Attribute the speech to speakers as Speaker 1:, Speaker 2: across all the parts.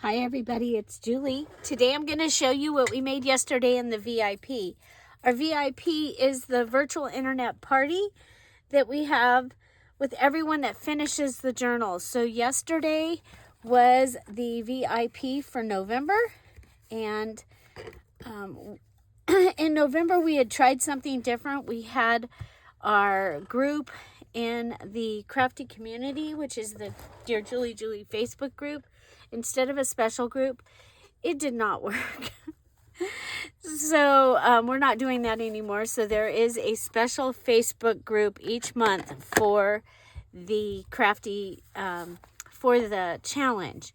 Speaker 1: Hi everybody, it's Julie. Today I'm going to show you what we made yesterday in the VIP. Our VIP is the virtual internet party that we have with everyone that finishes the journal. So yesterday was the VIP for November, and in November we had tried something different. We had our group in the crafty community, which is the Dear Julie Julie Facebook group, instead of a special group. It did not work. So we're not doing that anymore. So there is a special Facebook group each month for the crafty, for the challenge.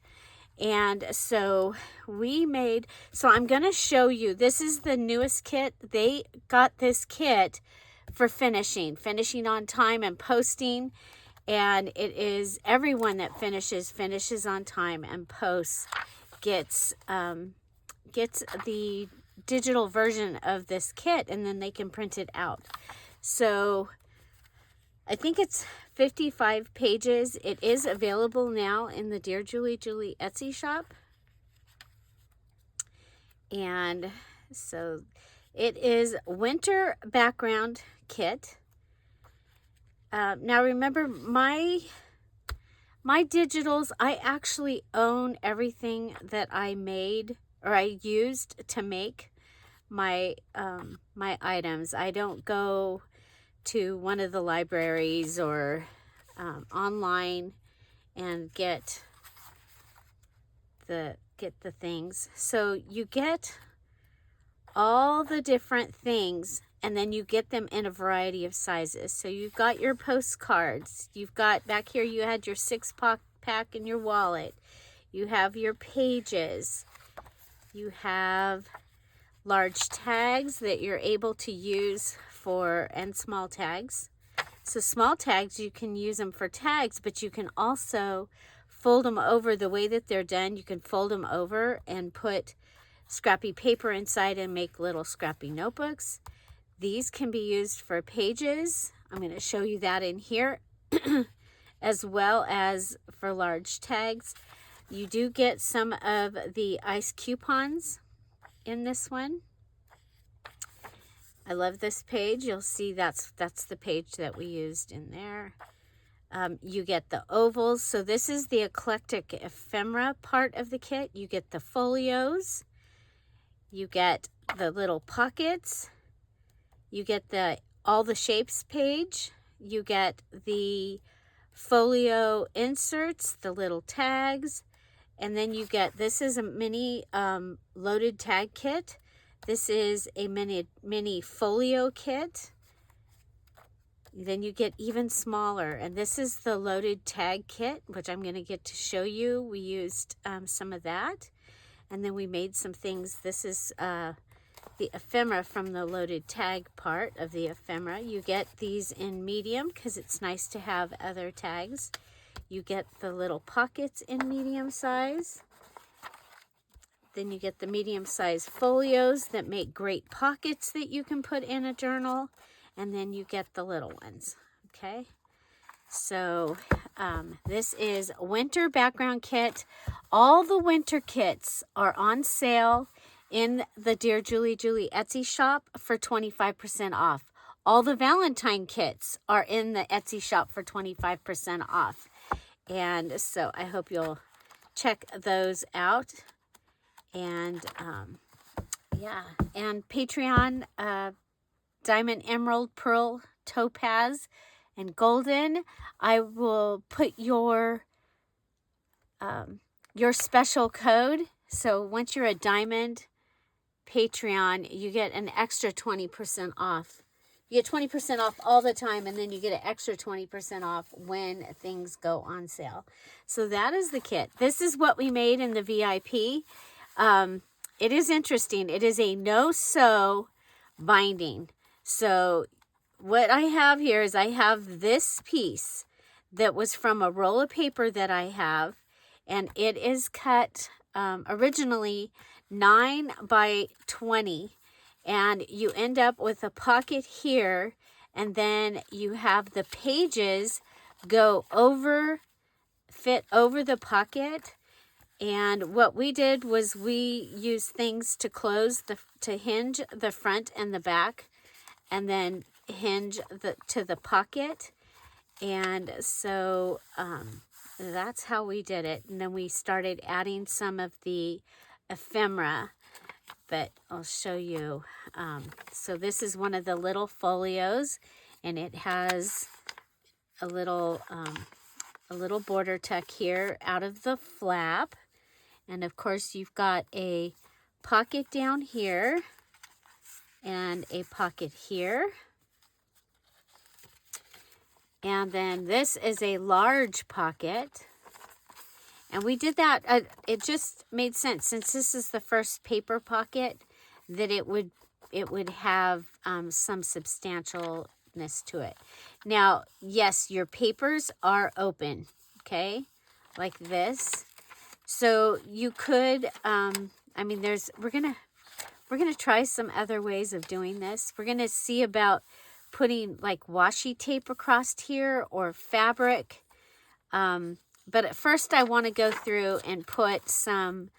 Speaker 1: And so I'm going to show you, this is the newest kit. They got this kit for finishing on time and posting. And it is everyone that finishes on time and posts gets the digital version of this kit, and then they can print it out. So I think it's 55 pages. It is available now in the Dear Julie Julie Etsy shop. And so it is winter background kit. Now remember, my digitals, I actually own everything that I made or I used to make my my items. I don't go to one of the libraries or online and get the things. So you get all the different things, and then you get them in a variety of sizes. So you've got your postcards. You've got, back here you had your 6-pack in your wallet. You have your pages. You have large tags that you're able to use and small tags. So small tags, you can use them for tags, but you can also fold them over the way that they're done. You can fold them over and put scrappy paper inside and make little scrappy notebooks. These can be used for pages. I'm going to show you that in here, as well as for large tags. You do get some of the ice coupons in this one. I love this page. You'll see that's the page that we used in there. You get the ovals. So this is the eclectic ephemera part of the kit. You get the folios. You get the little pockets. You get all the shapes page. You get the folio inserts, the little tags, and then you get, this is a mini loaded tag kit. This is a mini folio kit. Then you get even smaller, and this is the loaded tag kit, which I'm going to get to show you. We used some of that, and then we made some things. This is the ephemera from the loaded tag part of the ephemera. You get these in medium because it's nice to have other tags. You get the little pockets in medium size. Then you get the medium size folios that make great pockets that you can put in a journal. And then you get the little ones, okay? So this is winter background kit. All the winter kits are on sale in the Dear Julie Julie Etsy shop for 25% off. All the Valentine kits are in the Etsy shop for 25% off. And so I hope you'll check those out. And yeah, and Patreon, Diamond, Emerald, Pearl, Topaz, and Golden. I will put your special code. So once you're a Diamond Patreon, you get an extra 20% off. You get 20% off all the time, and then you get an extra 20% off when things go on sale. So that is the kit. This is what we made in the VIP. It is interesting. It is a no-sew binding. So what I have here is I have this piece that was from a roll of paper that I have, and it is cut originally 9 by 20, and you end up with a pocket here, and then you have the pages go over, fit over the pocket, And what we did was we used things to close to hinge the front and the back, and then hinge to the pocket. And so that's how we did it. And then we started adding some of the ephemera, but I'll show you. So this is one of the little folios, and it has a little border tuck here out of the flap. And of course you've got a pocket down here and a pocket here. And then this is a large pocket. And we did that, it just made sense, since this is the first paper pocket, that it would have some substantialness to it. Now, yes, your papers are open, okay, like this. So you could, I mean, we're gonna try some other ways of doing this. We're gonna see about putting like washi tape across here or fabric. But at first I want to go through and put some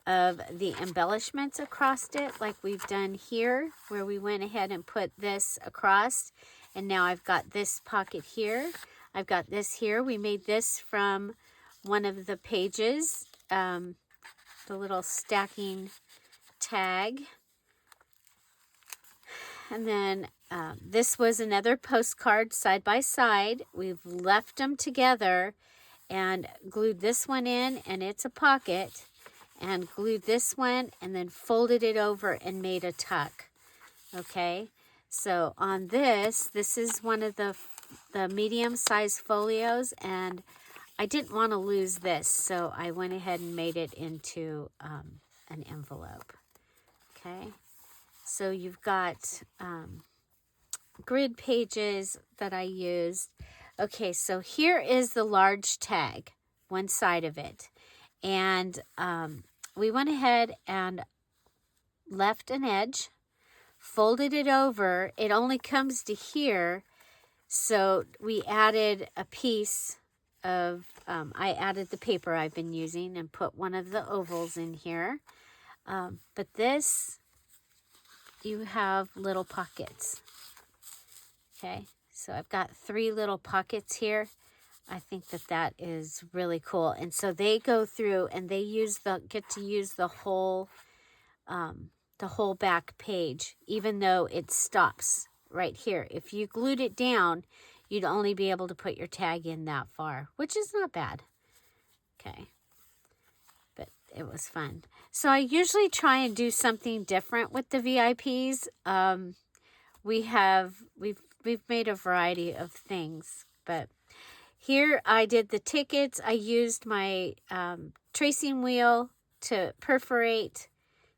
Speaker 1: of the embellishments across it, like we've done here, where we went ahead and put this across. And now I've got this pocket here. I've got this here. We made this from one of the pages, the little stacking tag. And then this was another postcard side by side. We've left them together and glued this one in, and it's a pocket, and glued this one and then folded it over and made a tuck. Okay, so on this is one of the medium-sized folios, and I didn't want to lose this, so I went ahead and made it into an envelope. Okay, so you've got grid pages that I used. Okay, so here is the large tag, one side of it. And we went ahead and left an edge, folded it over. It only comes to here. So we added a piece of, I added the paper I've been using and put one of the ovals in here. But this, you have little pockets. Okay, so I've got 3 little pockets here. I think that is really cool. And so they go through and they get to use the whole back page, even though it stops right here. If you glued it down, you'd only be able to put your tag in that far, which is not bad. Okay, but it was fun. So I usually try and do something different with the VIPs. We've made a variety of things, but here I did the tickets. I used my tracing wheel to perforate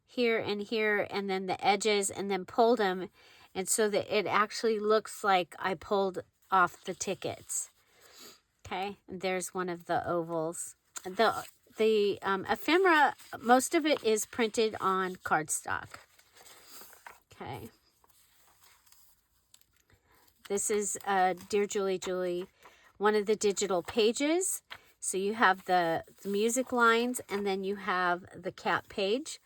Speaker 1: here and here, and then the edges, and then pulled them, and so that it actually looks like I pulled off the tickets. Okay, and there's one of the ovals. The ephemera, most of it is printed on cardstock. Okay. This is Dear Julie Julie, one of the digital pages. So you have the music lines, and then you have the cat page.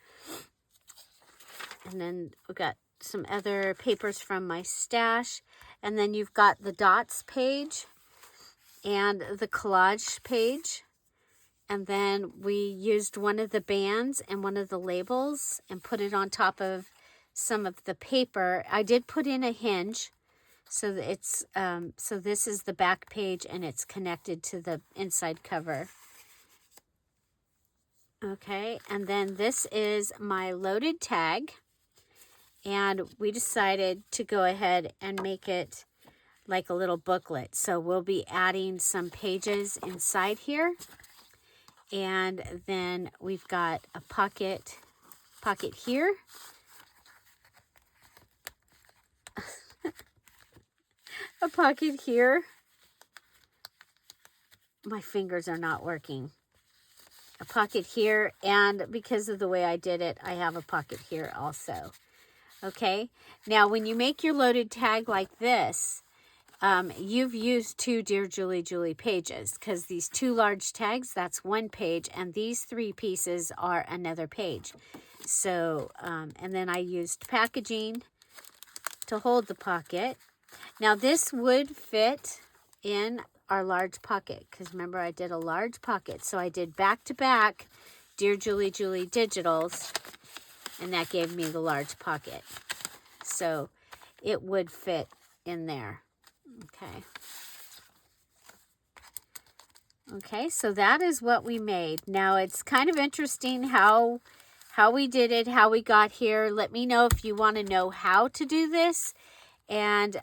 Speaker 1: And then we've got some other papers from my stash. And then you've got the dots page and the collage page. And then we used one of the bands and one of the labels and put it on top of some of the paper. I did put in a hinge. So it's so this is the back page, and it's connected to the inside cover. Okay, and then this is my loaded tag, and we decided to go ahead and make it like a little booklet. So we'll be adding some pages inside here, and then we've got a pocket here. A pocket here. My fingers are not working. A pocket here, and because of the way I did it, I have a pocket here also. Okay, now when you make your loaded tag like this, you've used 2 Dear Julie Julie pages, because these 2 large tags, that's 1 page, and these 3 pieces are another page. So, and then I used packaging to hold the pocket. Now this would fit in our large pocket, because remember I did a large pocket. So I did back-to-back Dear Julie Julie digitals, and that gave me the large pocket. So it would fit in there. Okay. Okay, so that is what we made. Now it's kind of interesting how we did it, how we got here. Let me know if you want to know how to do this, and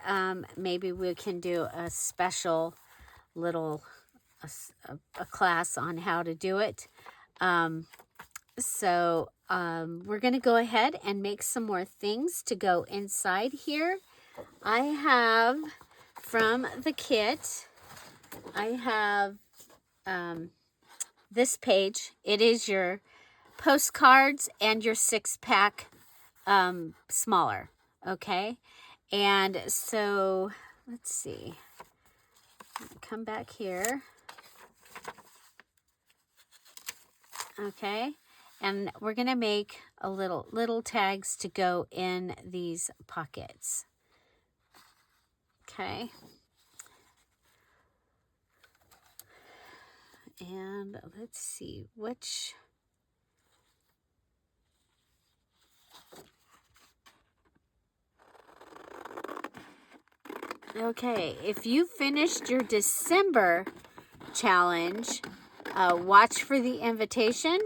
Speaker 1: maybe we can do a special little a class on how to do it. So we're going to go ahead and make some more things to go inside here. I have from the kit, I have this page. It is your postcards and your 6-pack smaller, okay? And so let's see, come back here. Okay, and we're gonna make a little tags to go in these pockets. Okay, and let's see which. Okay, if you finished your December challenge, watch for the invitation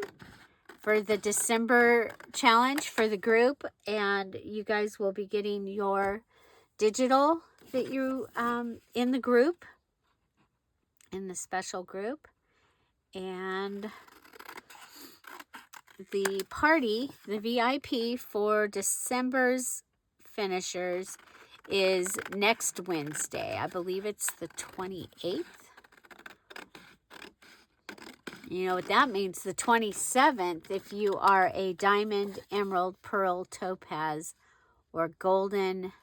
Speaker 1: for the December challenge for the group, and you guys will be getting your digital that you in the group, in the special group. And the party, the VIP for December's finishers, is next Wednesday. I believe it's the 28th. You know what that means, the 27th, if you are a diamond, emerald, pearl, topaz, or golden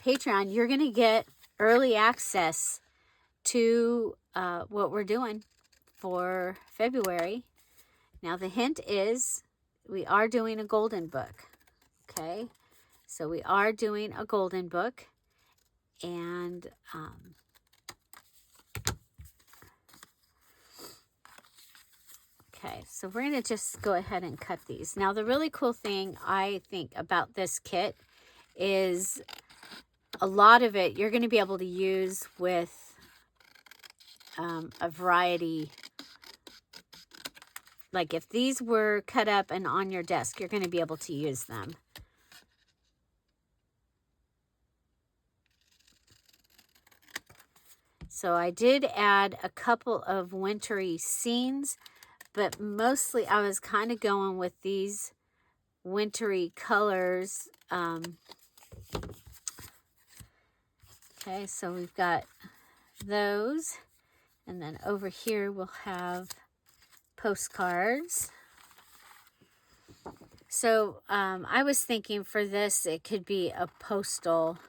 Speaker 1: Patreon, you're going to get early access to what we're doing for February. Now, the hint is we are doing a golden book, okay? So we are doing a golden book, and okay, so we're going to just go ahead and cut these. Now, the really cool thing I think about this kit is a lot of it you're going to be able to use with a variety. Like if these were cut up and on your desk, you're going to be able to use them. So I did add a couple of wintry scenes, but mostly I was kind of going with these wintry colors. Okay, so we've got those. And then over here we'll have postcards. So I was thinking for this, it could be a postal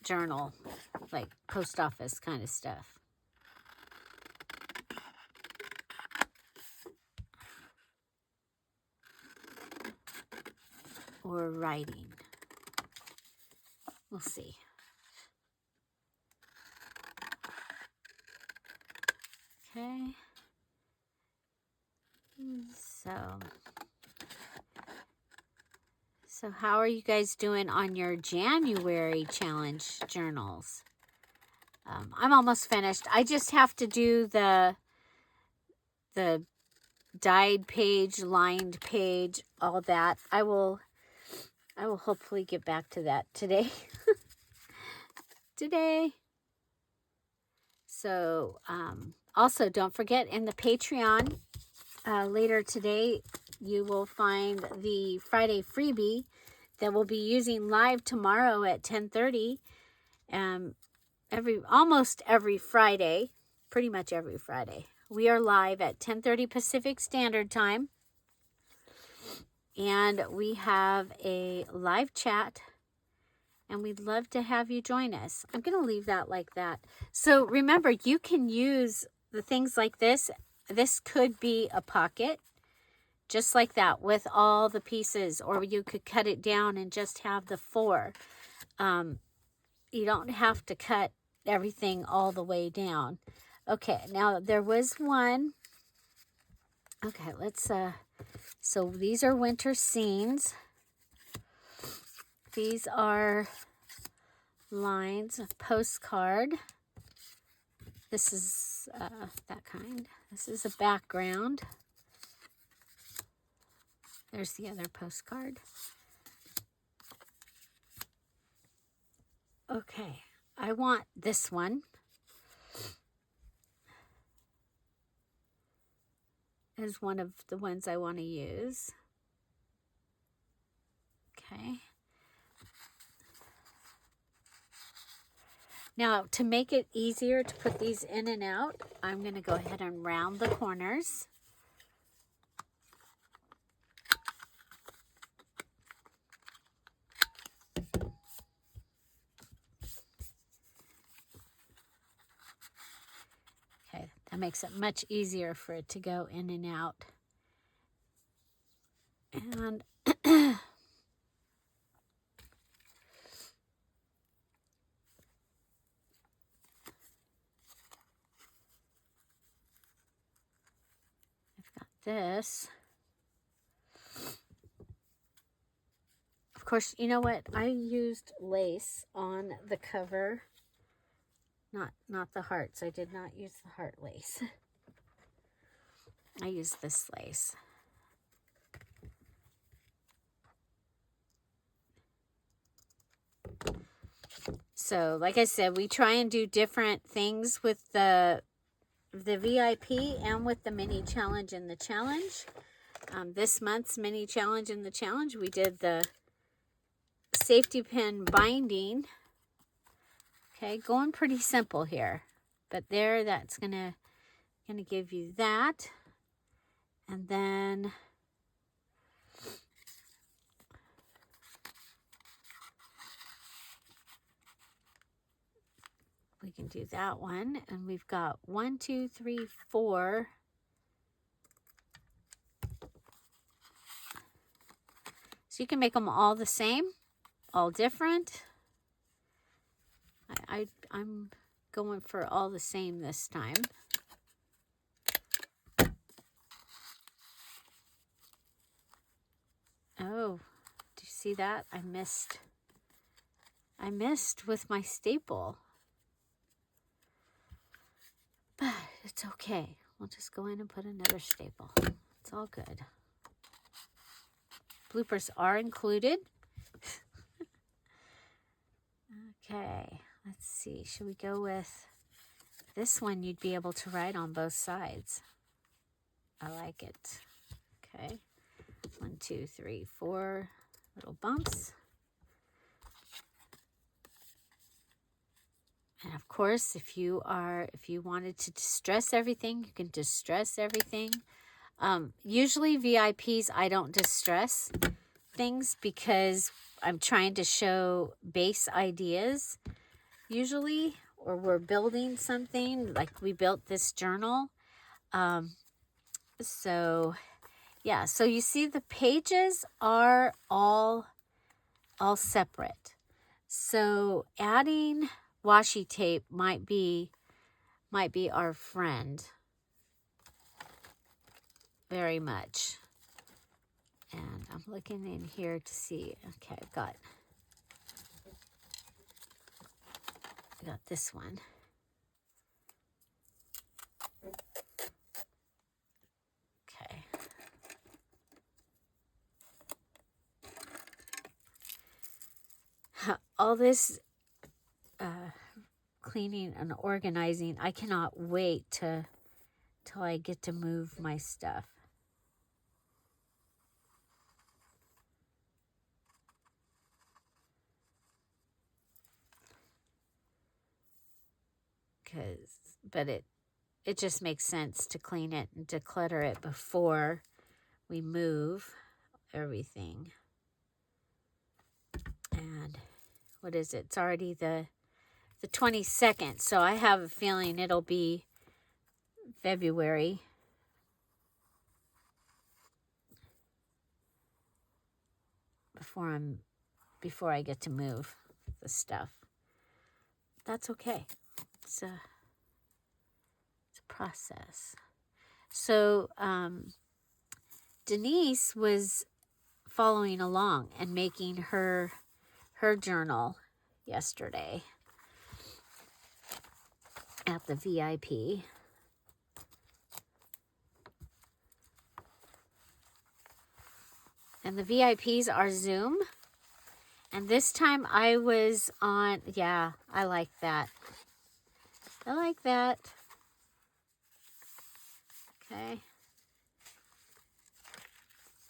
Speaker 1: journal, like post office kind of stuff. Or writing. We'll see. Okay. So how are you guys doing on your January challenge journals? I'm almost finished. I just have to do the dyed page, lined page, all that. I will hopefully get back to that today. So also don't forget, in the Patreon later today you will find the Friday freebie that we'll be using live tomorrow at 10:30. Almost every Friday, pretty much every Friday, we are live at 10:30 Pacific Standard Time. And we have a live chat. And we'd love to have you join us. I'm going to leave that like that. So remember, you can use the things like this. This could be a pocket, just like that, with all the pieces. Or you could cut it down and just have the 4. You don't have to cut everything all the way down. Okay, now there was one. Okay, let's, so these are winter scenes. These are lines, a postcard. This is that kind. This is a background. There's the other postcard. Okay, I want this one. Is one of the ones I want to use. Okay. Now, to make it easier to put these in and out, I'm going to go ahead and round the corners. Okay, that makes it much easier for it to go in and out. And this. Of course, you know what? I used lace on the cover. Not the hearts. I did not use the heart lace. I used this lace. So, like I said, we try and do different things with the VIP and with the mini challenge and the challenge. This month's mini challenge and the challenge, we did the safety pin binding. Okay, going pretty simple here, but there, that's gonna give you that, and then we can do that one, and we've got 1, 2, 3, 4. So you can make them all the same, all different. I'm going for all the same this time. Oh, do you see that? I missed with my staple. But it's okay. We'll just go in and put another staple. It's all good. Bloopers are included. Okay, let's see. Should we go with this one? You'd be able to write on both sides. I like it. Okay. 1, 2, 3, 4 little bumps. And of course, if you wanted to distress everything, you can distress everything. Usually VIPs, I don't distress things because I'm trying to show base ideas usually, or we're building something, like we built this journal. So yeah, so you see the pages are all separate. So adding washi tape might be our friend very much. And I'm looking in here to see. Okay, I've got this one. Okay. All this cleaning and organizing, I cannot wait till I get to move my stuff. But it just makes sense to clean it and declutter it before we move everything. And what is it? It's already the 22nd, so I have a feeling it'll be February. Before I get to move the stuff. That's okay. It's a process. So Denise was following along and making her journal yesterday at the VIP. And the VIPs are Zoom. And this time I was on, yeah, I like that. I like that. Okay.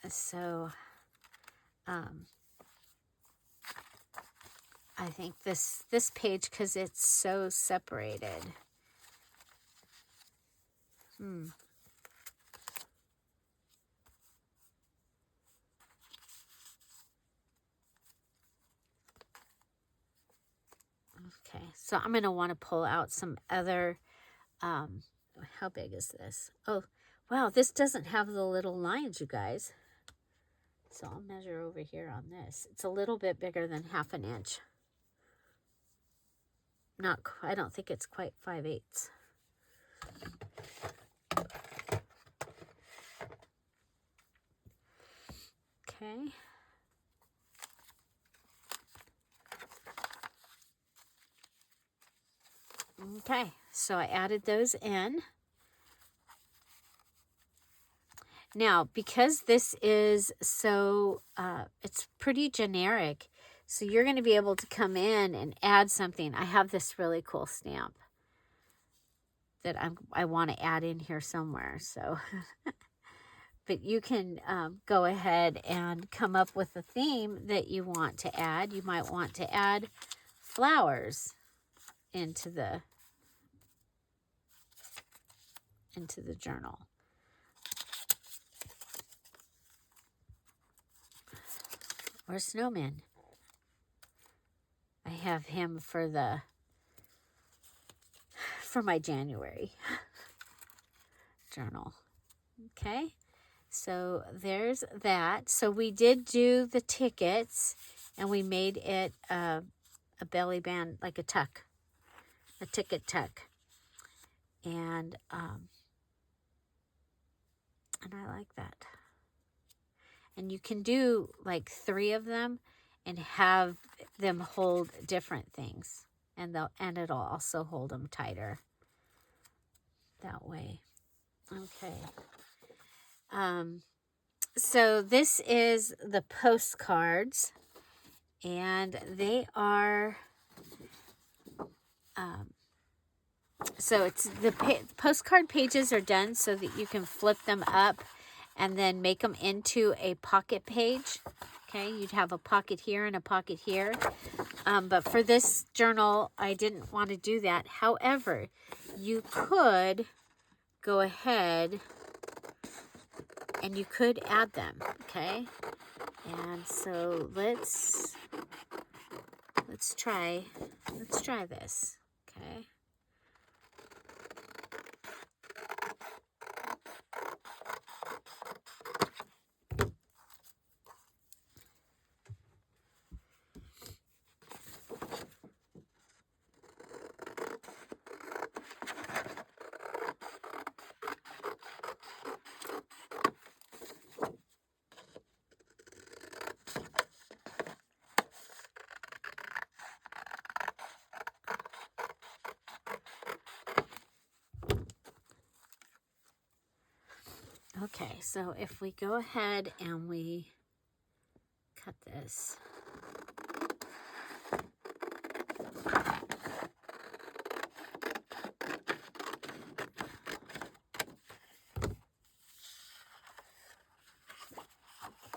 Speaker 1: So, I think this page, because it's so separated. Okay, so I'm going to want to pull out some other, how big is this? Oh, wow, this doesn't have the little lines, you guys. So I'll measure over here on this. It's a little bit bigger than 1/2 inch. I don't think it's quite 5/8. Okay. Okay, so I added those in. Now, because this is so, it's pretty generic, so you're going to be able to come in and add something. I have this really cool stamp that I want to add in here somewhere, so. But you can go ahead and come up with a theme that you want to add. You might want to add flowers into the journal. Or snowman. I have him for my January journal. Okay, so there's that. So we did do the tickets, and we made it a belly band, like a tuck, a ticket tuck, and I like that. And you can do like 3 of them and have them hold different things, and it'll also hold them tighter that way. Okay. So this is the postcards, and they are so it's the postcard pages are done so that you can flip them up and then make them into a pocket page. Okay, you'd have a pocket here and a pocket here. But for this journal, I didn't want to do that. However, you could go ahead and you could add them, okay? And so let's try this, okay? Okay, so if we go ahead and we cut this.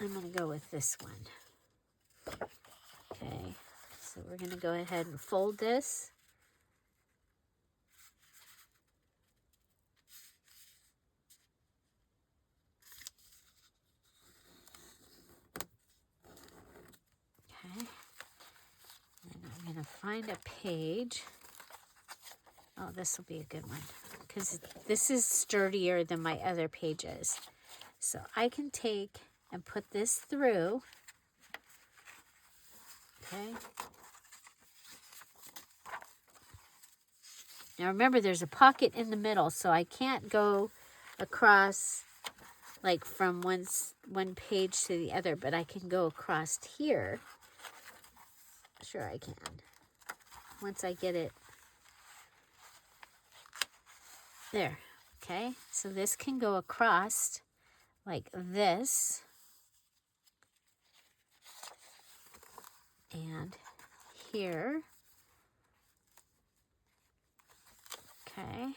Speaker 1: I'm going to go with this one. Okay, so we're going to go ahead and fold this. going to find a page. Oh, this will be a good one because this is sturdier than my other pages. So I can take and put this through. Okay. Now remember, there's a pocket in the middle, so I can't go across like from one page to the other, but I can go across here. Sure I can. Once I get it. There. Okay, so this can go across like this. And here. Okay,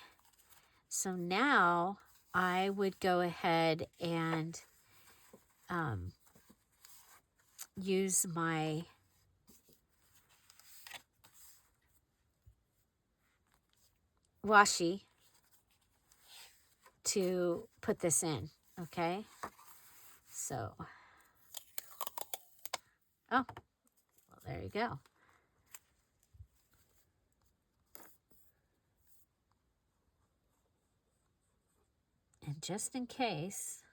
Speaker 1: so now I would go ahead and use my washi to put this in, okay? So, oh, well, there you go. And just in case,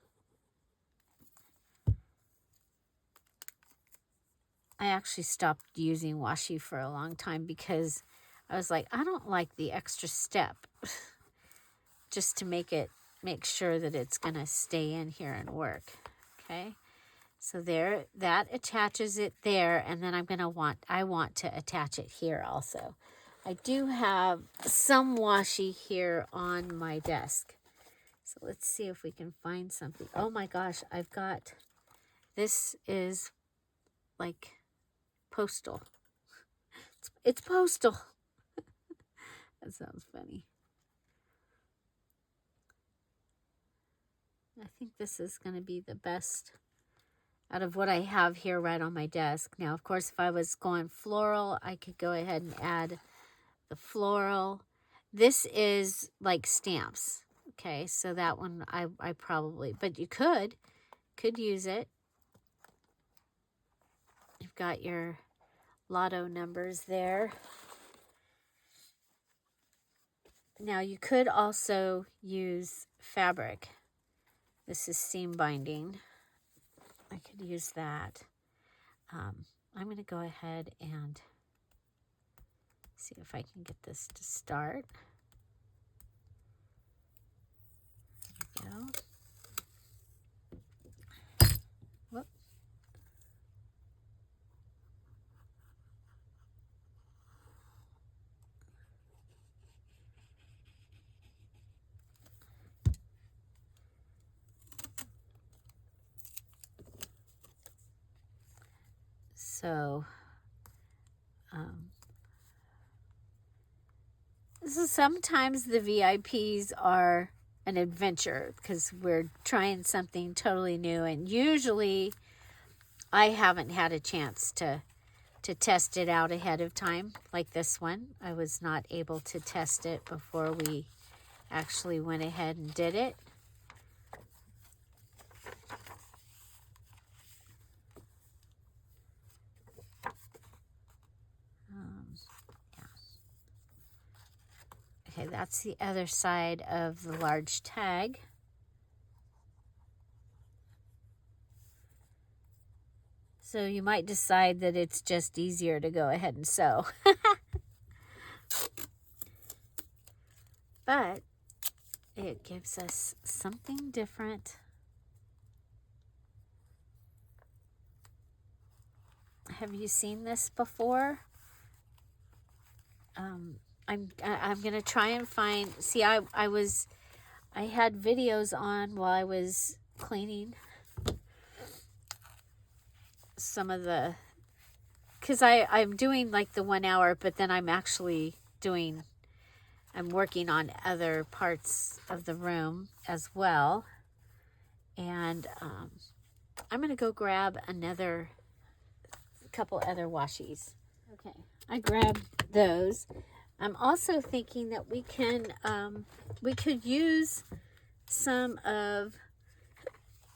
Speaker 1: I actually stopped using washi for a long time because I was like, I don't like the extra step just to make sure that it's going to stay in here and work. Okay. So there, that attaches it there, and then I want to attach it here also. I do have some washi here on my desk. So let's see if we can find something. Oh my gosh, I've got, this is like postal. It's postal. That sounds funny. I think this is going to be the best out of what I have here right on my desk. Now, of course, if I was going floral, I could go ahead and add the floral. This is like stamps. Okay, so that one I probably, but you could use it. You've got your Llano numbers there. Now you could also use fabric. This is seam binding. I could use that. I'm going to go ahead and see if I can get this to start. There we go. Whoop. So, so sometimes the VIPs are an adventure because we're trying something totally new, and usually I haven't had a chance to test it out ahead of time like this one. I was not able to test it before we actually went ahead and did it. Okay, that's the other side of the large tag. So you might decide that it's just easier to go ahead and sew. But it gives us something different. Have you seen this before? I'm gonna try and find. See, I had videos on while I was cleaning some of the, because I'm doing like the 1 hour, but then I'm actually I'm working on other parts of the room as well. And I'm gonna go grab another couple other washies. Okay, I grabbed those. I'm also thinking that we could use some of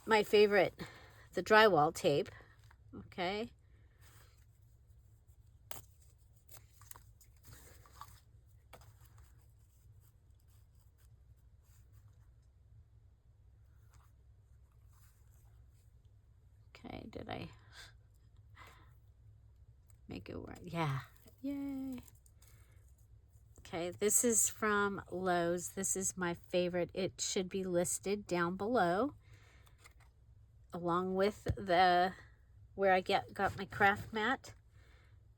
Speaker 1: my favorite, the drywall tape. Okay. did I make it work? Yeah. Yay. Okay, this is from Lowe's. This is my favorite. It should be listed down below, along with the where I got my craft mat.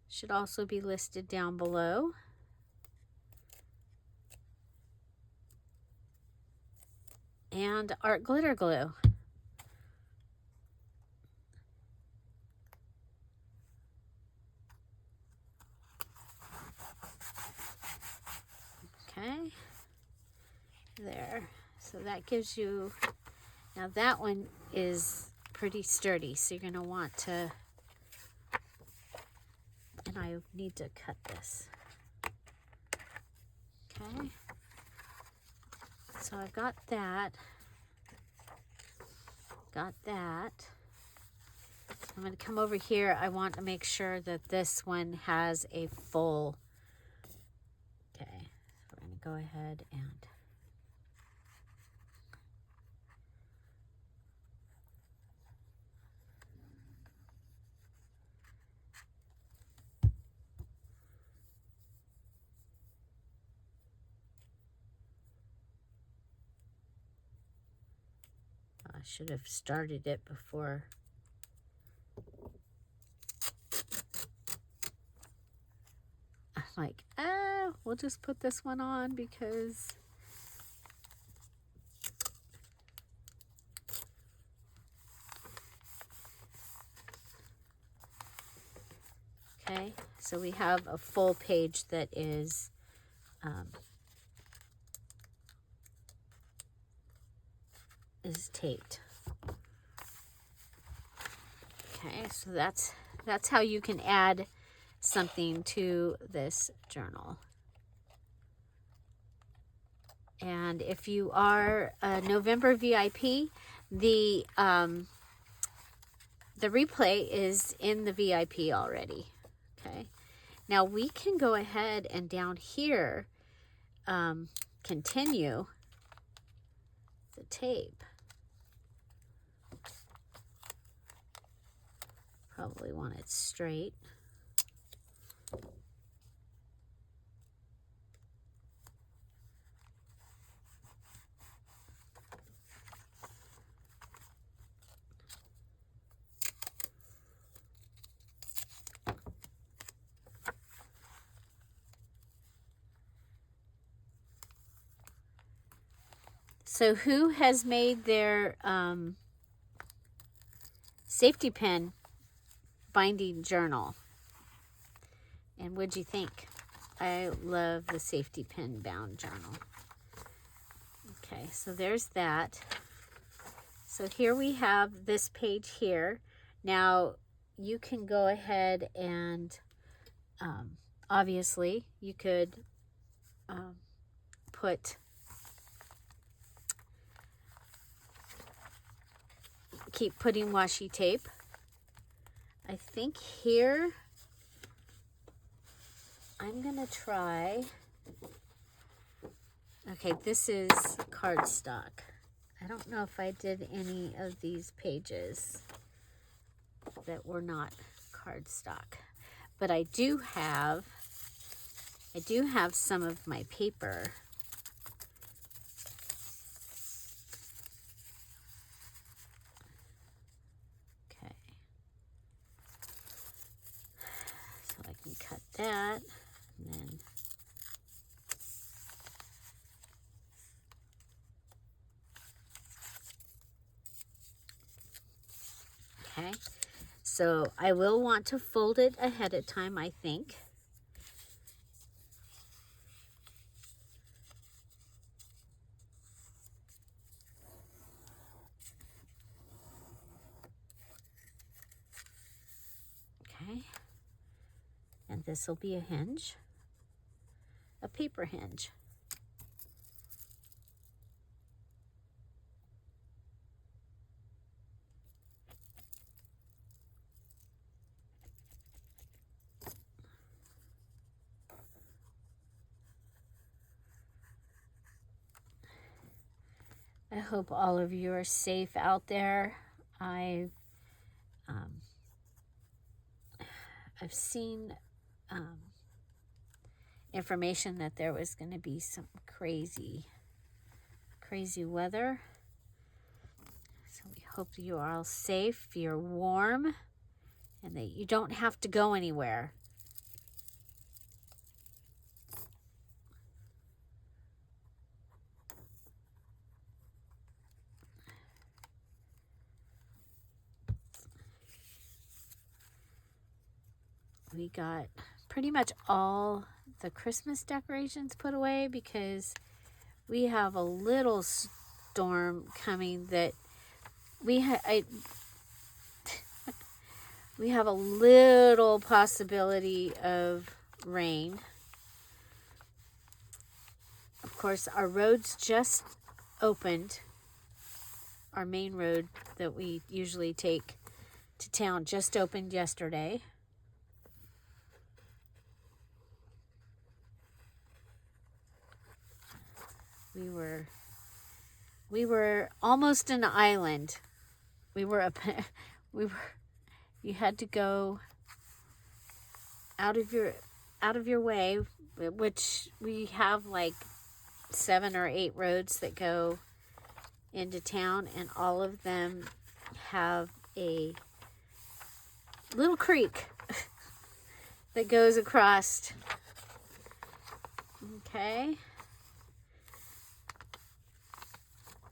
Speaker 1: Should also be listed down below. And art glitter glue. Okay, there. So that gives you, now that one is pretty sturdy, so you're going to want to, and I need to cut this. Okay, so I've got that. Got that. I'm going to come over here. I want to make sure that this one has a full, okay, so we're going to go ahead and I should have started it before. I'm like, we'll just put this one on because okay, so we have a full page that is taped. Okay, so that's how you can add something to this journal. And if you are a November VIP, the replay is in the VIP already. Okay, now we can go ahead and down here continue the tape. Probably want it straight. So who has made their safety pin binding journal? And what'd you think? I love the safety pin bound journal. Okay, so there's that. So here we have this page here. Now you can go ahead and obviously you could keep putting washi tape. I think here I'm gonna try, okay, this is cardstock. I don't know if I did any of these pages that were not cardstock, but I do have some of my paper. Okay, so I can cut that, and then okay, so I will want to fold it ahead of time, I think. Okay, and this will be a hinge, a paper hinge. I hope all of you are safe out there. I I've seen information that there was going to be some crazy weather. So we hope you are all safe, you're warm, and that you don't have to go anywhere. We got pretty much all the Christmas decorations put away because we have a little storm coming that we have a little possibility of rain. Of course, our roads just opened. Our main road that we usually take to town just opened yesterday. We were almost an island. You had to go out of your way, which we have like 7 or 8 roads that go into town, and all of them have a little creek that goes across.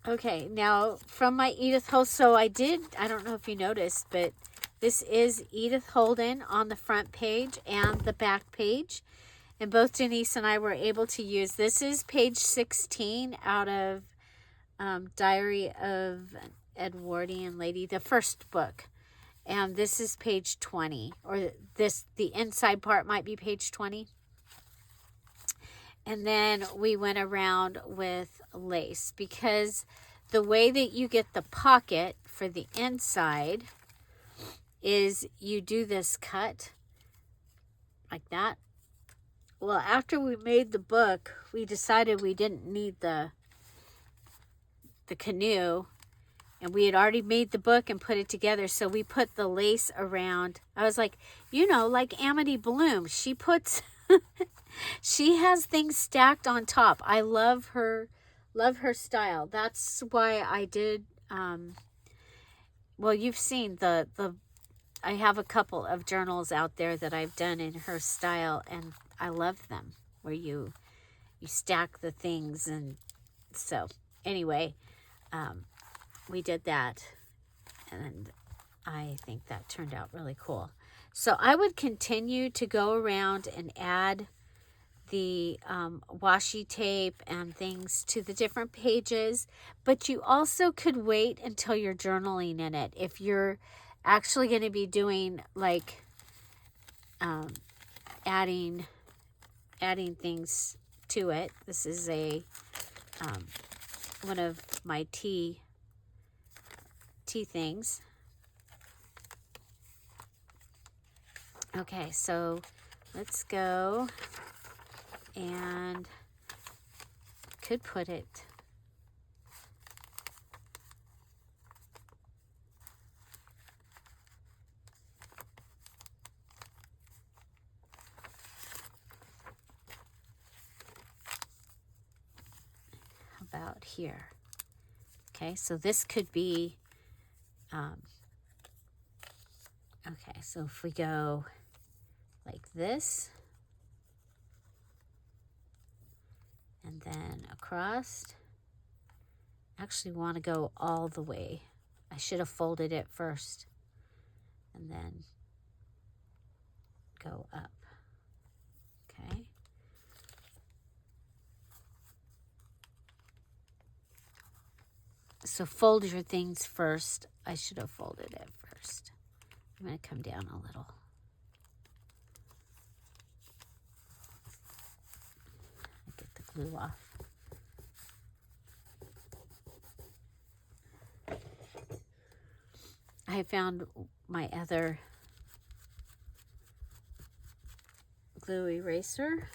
Speaker 1: Okay, now from my Edith Holden, so I don't know if you noticed, but this is Edith Holden on the front page and the back page. And both Denise and I were able to use, this is page 16 out of Diary of an Edwardian Lady, the first book. And this is page 20, or the inside part might be page 20. And then we went around with lace, because the way that you get the pocket for the inside is you do this cut like that. Well, after we made the book, we decided we didn't need the canoe, and we had already made the book and put it together, so we put the lace around. I was like, like Amity Bloom, she puts she has things stacked on top. I love her style. That's why I did well, you've seen I have a couple of journals out there that I've done in her style, and I love them, where you stack the things. And so anyway, we did that, and I think that turned out really cool. So I would continue to go around and add the washi tape and things to the different pages, but you also could wait until you're journaling in it. If you're actually going to be doing like adding things to it. This is a one of my tea things. Okay, so let's go, and could put it about here. Okay, so this could be okay, so if we go like this, and then across, actually want to go all the way. I should have folded it first and then go up. Okay. So fold your things first. I should have folded it first. I'm going to come down a little. Get the glue off. I found my other glue eraser.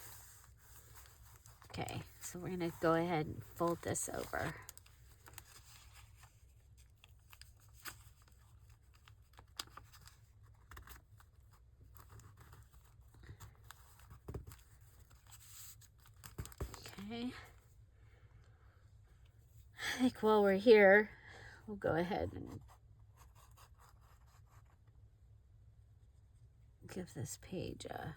Speaker 1: Okay, so we're going to go ahead and fold this over. Okay. I think while we're here, we'll go ahead and give this page a...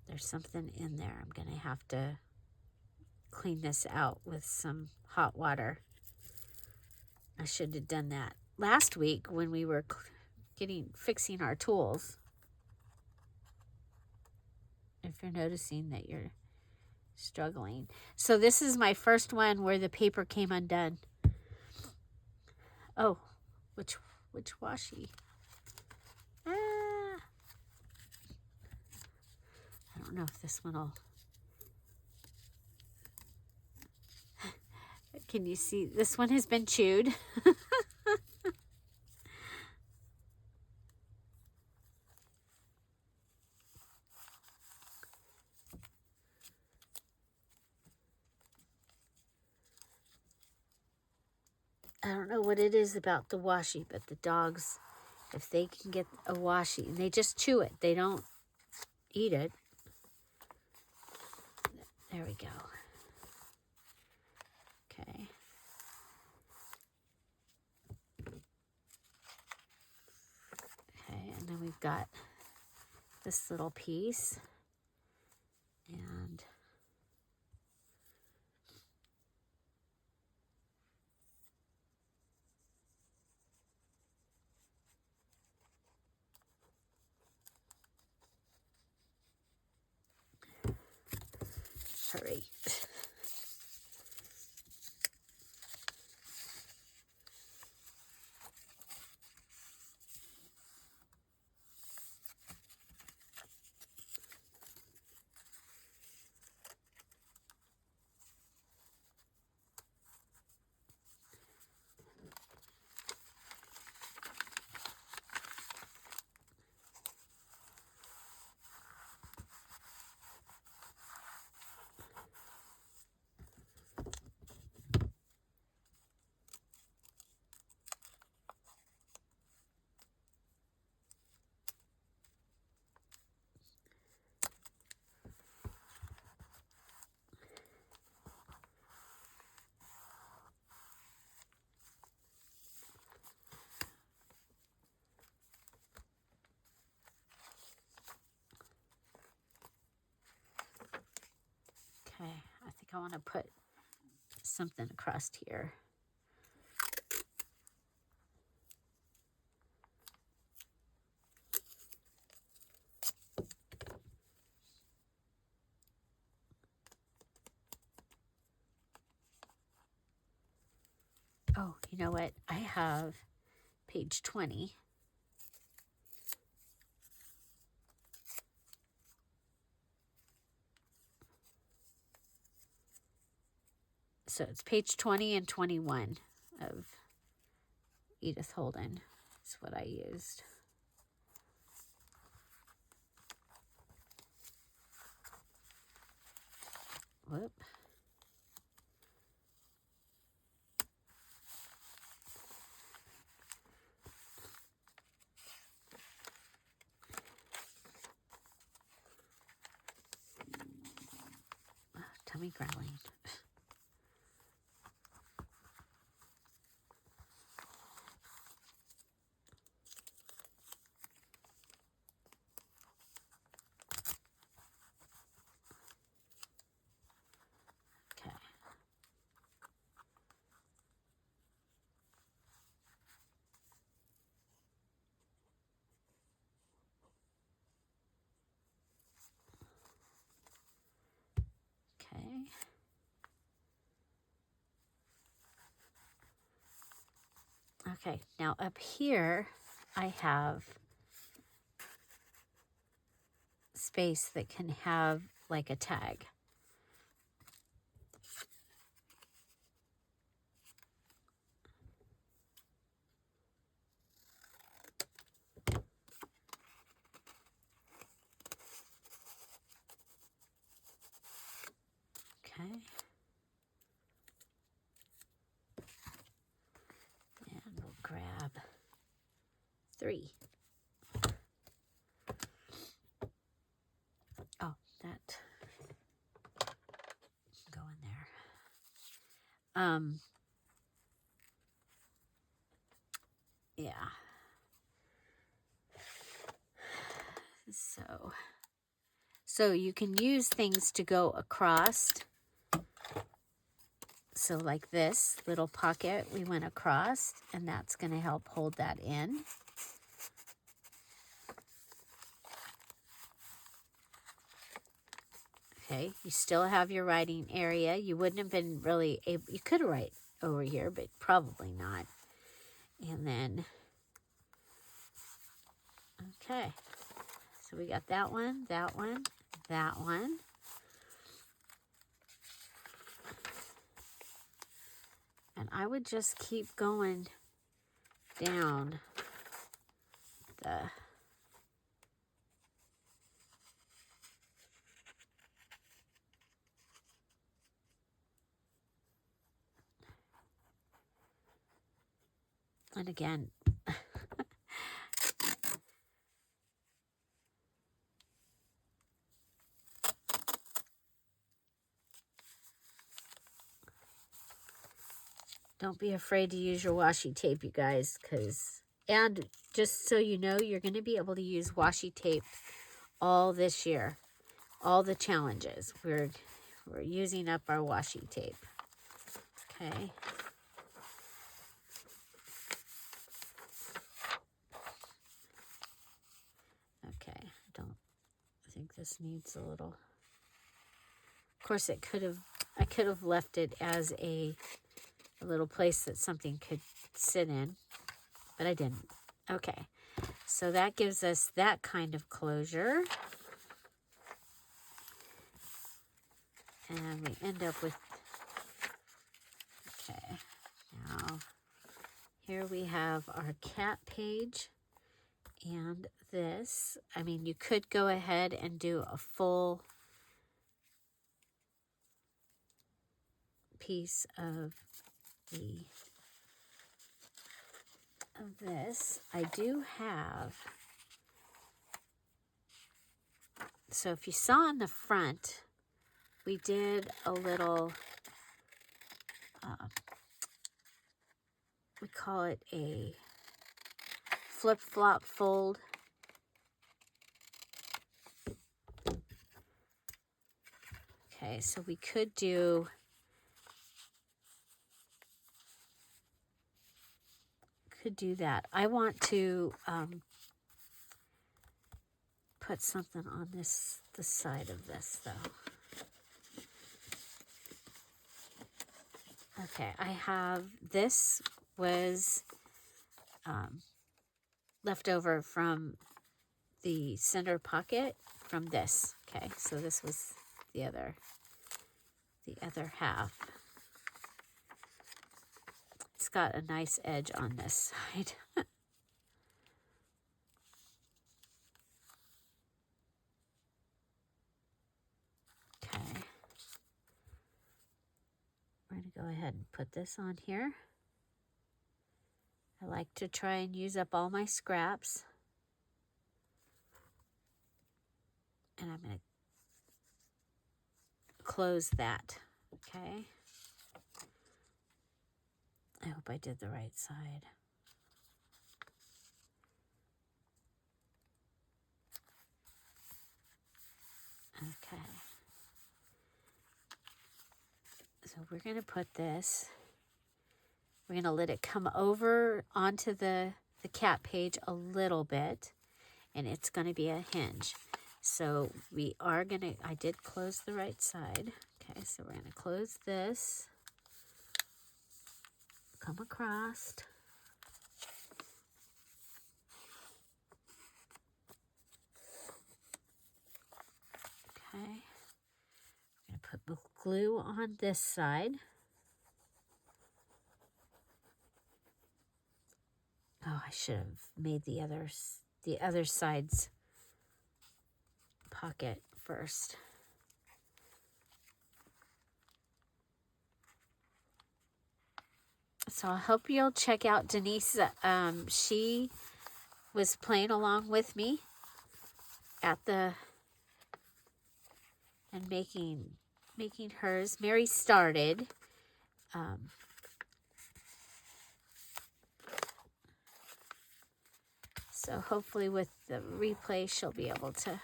Speaker 1: There's something in there. I'm going to have to clean this out with some hot water. I should have done that last week when we were fixing our tools. If you're noticing that you're struggling. So this is my first one where the paper came undone. Oh, which washi? I don't know if this one will... Can you see? This one has been chewed. I don't know what it is about the washi, but the dogs, if they can get a washi, and they just chew it, they don't eat it. There we go. Okay. Okay, and then we've got this little piece. And hurry. Okay, I think I want to put something across here. Oh, you know what? I have page 20. So it's page 20 and 21 of Edith Holden. That's what I used. Whoop. Oh, tummy growling. Okay. Okay, now up here I have space that can have like a tag. 3. Oh, that go in there. Yeah. So you can use things to go across. So like this little pocket we went across, and that's going to help hold that in. Okay, you still have your writing area. You wouldn't have been really able, you could write over here, but probably not. And then, okay, so we got that one, that one, that one. And I would just keep going down the and again, don't be afraid to use your washi tape, you guys, and just so you know, you're going to be able to use washi tape all this year, all the challenges. We're using up our washi tape. Okay. Okay, I think this needs a little. Of course, I could have left it as a little place that something could sit in, but I didn't. Okay, so that gives us that kind of closure. And we end up with, okay, now here we have our cat page and this. I mean, you could go ahead and do a full piece of this. I do have, so if you saw on the front, we did a little, we call it a flip-flop fold. Okay, so we could do that. I want to put something on the side of this though. Okay, I have, this was left over from the center pocket from this. Okay, so this was the other half. It's got a nice edge on this side. Okay. We're going to go ahead and put this on here. I like to try and use up all my scraps. And I'm going to close that. Okay. I hope I did the right side. Okay. So we're going to put this, we're going to let it come over onto the cat page a little bit, and it's going to be a hinge. So we are going to, I did close the right side. Okay, so we're going to close this, come across. Okay, I'm going to put glue on this side. Oh, I should have made the other side's pocket first. So I hope you'll check out Denise. She was playing along with me at the, and making hers. Mary started. So hopefully with the replay, she'll be able to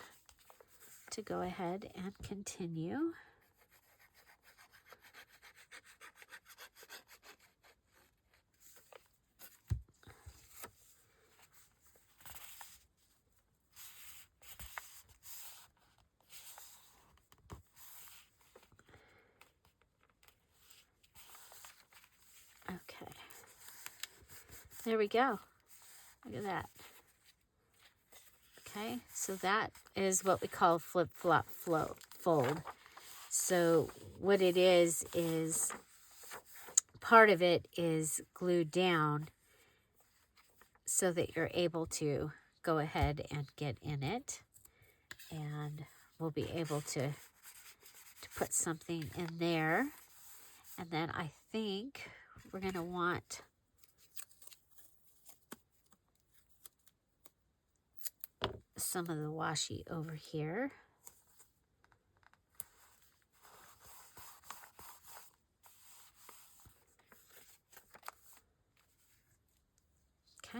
Speaker 1: go ahead and continue. Okay. There we go. Look at that. Okay, so that is what we call flip-flop fold. So what it is part of it is glued down so that you're able to go ahead and get in it. And we'll be able to put something in there. And then I think we're going to want some of the washi over here. Okay.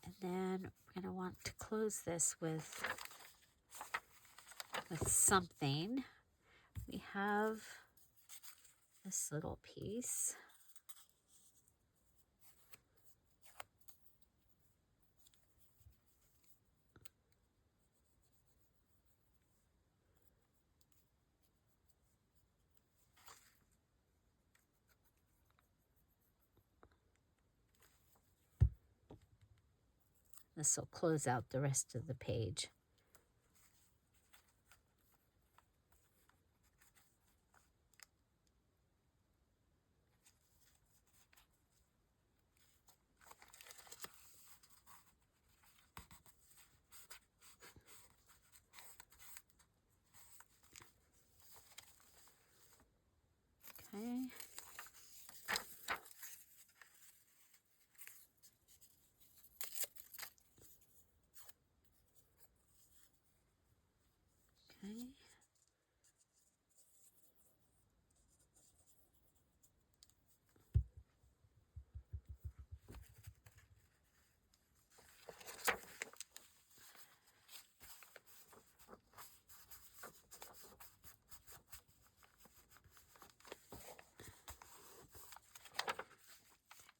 Speaker 1: And then we're going to want to close this with something. We have this little piece. This will close out the rest of the page. Okay. Okay.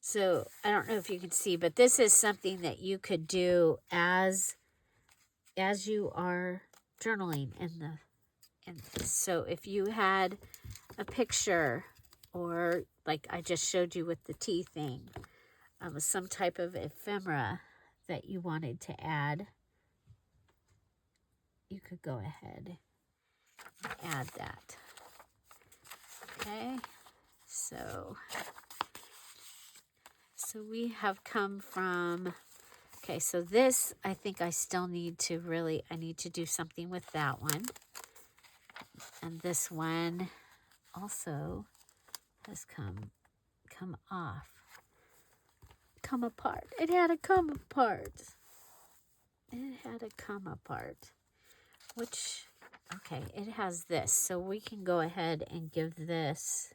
Speaker 1: So I don't know if you can see, but this is something that you could do as you are journaling so if you had a picture, or like I just showed you with the tea thing, some type of ephemera that you wanted to add, you could go ahead and add that. Okay, so we have come from, okay, so this, I think I still need to I need to do something with that one. And this one also has come off, come apart. It had to come apart. It had to come apart, which, okay, it has this. So we can go ahead and give this,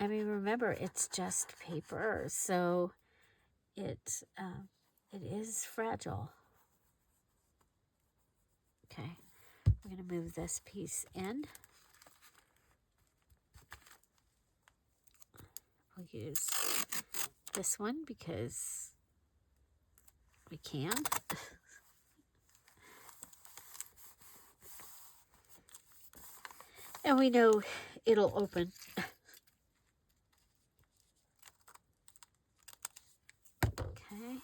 Speaker 1: I mean, remember, it's just paper, so it is fragile. Okay, we're going to move this piece in. We'll use this one because we can. And we know it'll open. Okay,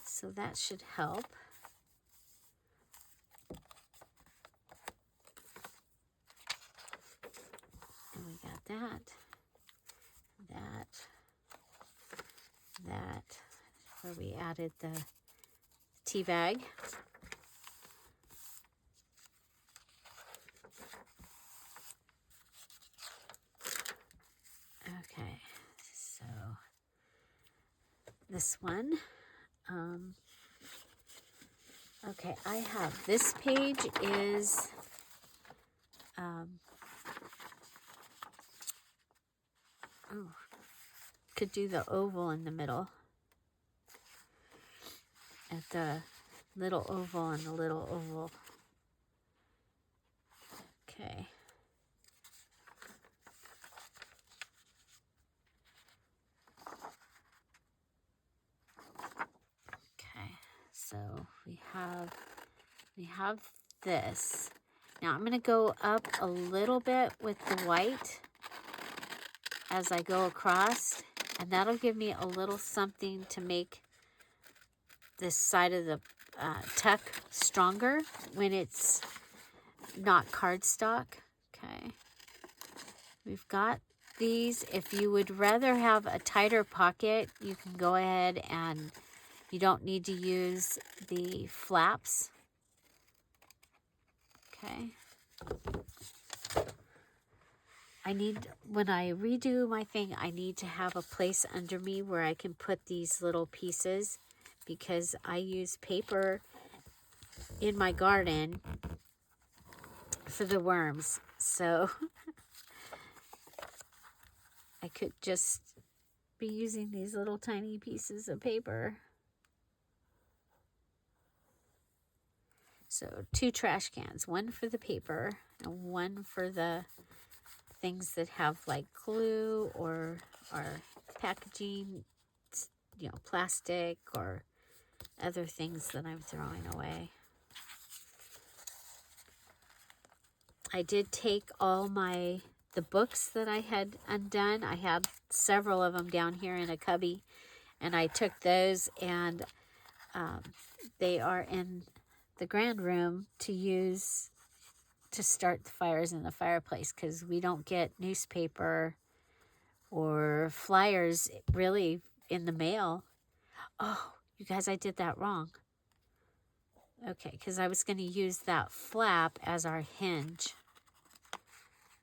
Speaker 1: so that should help. And we got that, where we added the tea bag. Okay, so this one. Okay, I have this page is could do the oval in the middle. At the little oval and the little oval. Okay. Okay, so we have this. Now I'm going to go up a little bit with the white as I go across, and that'll give me a little something to make this side of the tuck stronger when it's not cardstock. Okay, we've got these. If you would rather have a tighter pocket, you can go ahead and you don't need to use the flaps. Okay. When I redo my thing, I need to have a place under me where I can put these little pieces, because I use paper in my garden for the worms. So I could just be using these little tiny pieces of paper. So 2 trash cans, one for the paper and one for the things that have like glue or packaging, you know, plastic or other things that I'm throwing away. I did take all the books that I had undone. I had several of them down here in a cubby, and I took those, and they are in the grand room to use to start the fires in the fireplace, because we don't get newspaper or flyers really in the mail. Oh, you guys, I did that wrong. Okay, because I was going to use that flap as our hinge.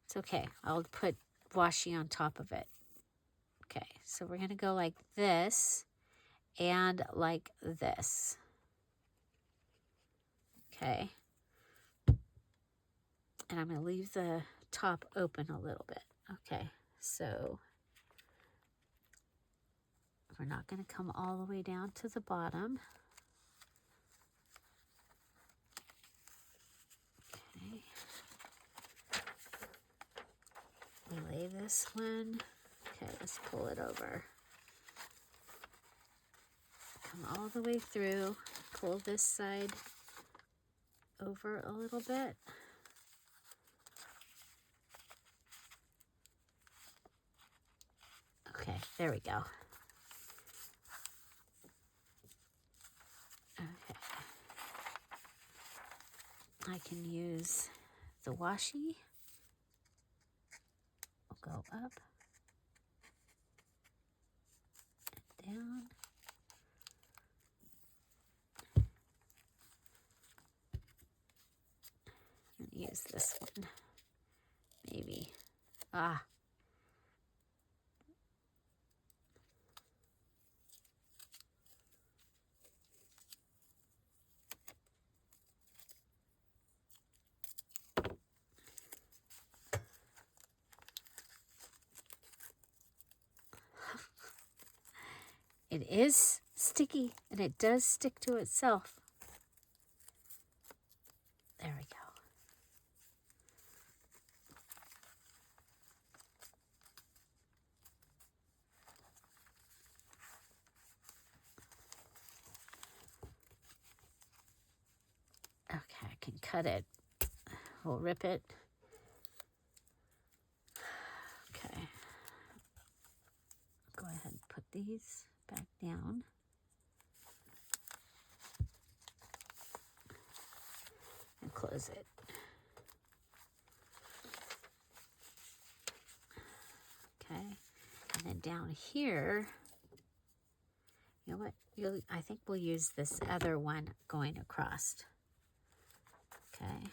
Speaker 1: It's okay. I'll put washi on top of it. Okay, so we're going to go like this and like this. Okay. And I'm going to leave the top open a little bit. Okay, so we're not going to come all the way down to the bottom. Okay. We lay this one. Okay, let's pull it over. Come all the way through. Pull this side over a little bit. Okay, there we go. Okay. I can use the washi. We'll go up and down. And use this one. Maybe. It is sticky, and it does stick to itself. There we go. Okay, I can cut it. We'll rip it. Okay. Go ahead and put these back down. And close it. Okay. And then down here, you know what? I think we'll use this other one going across. Okay.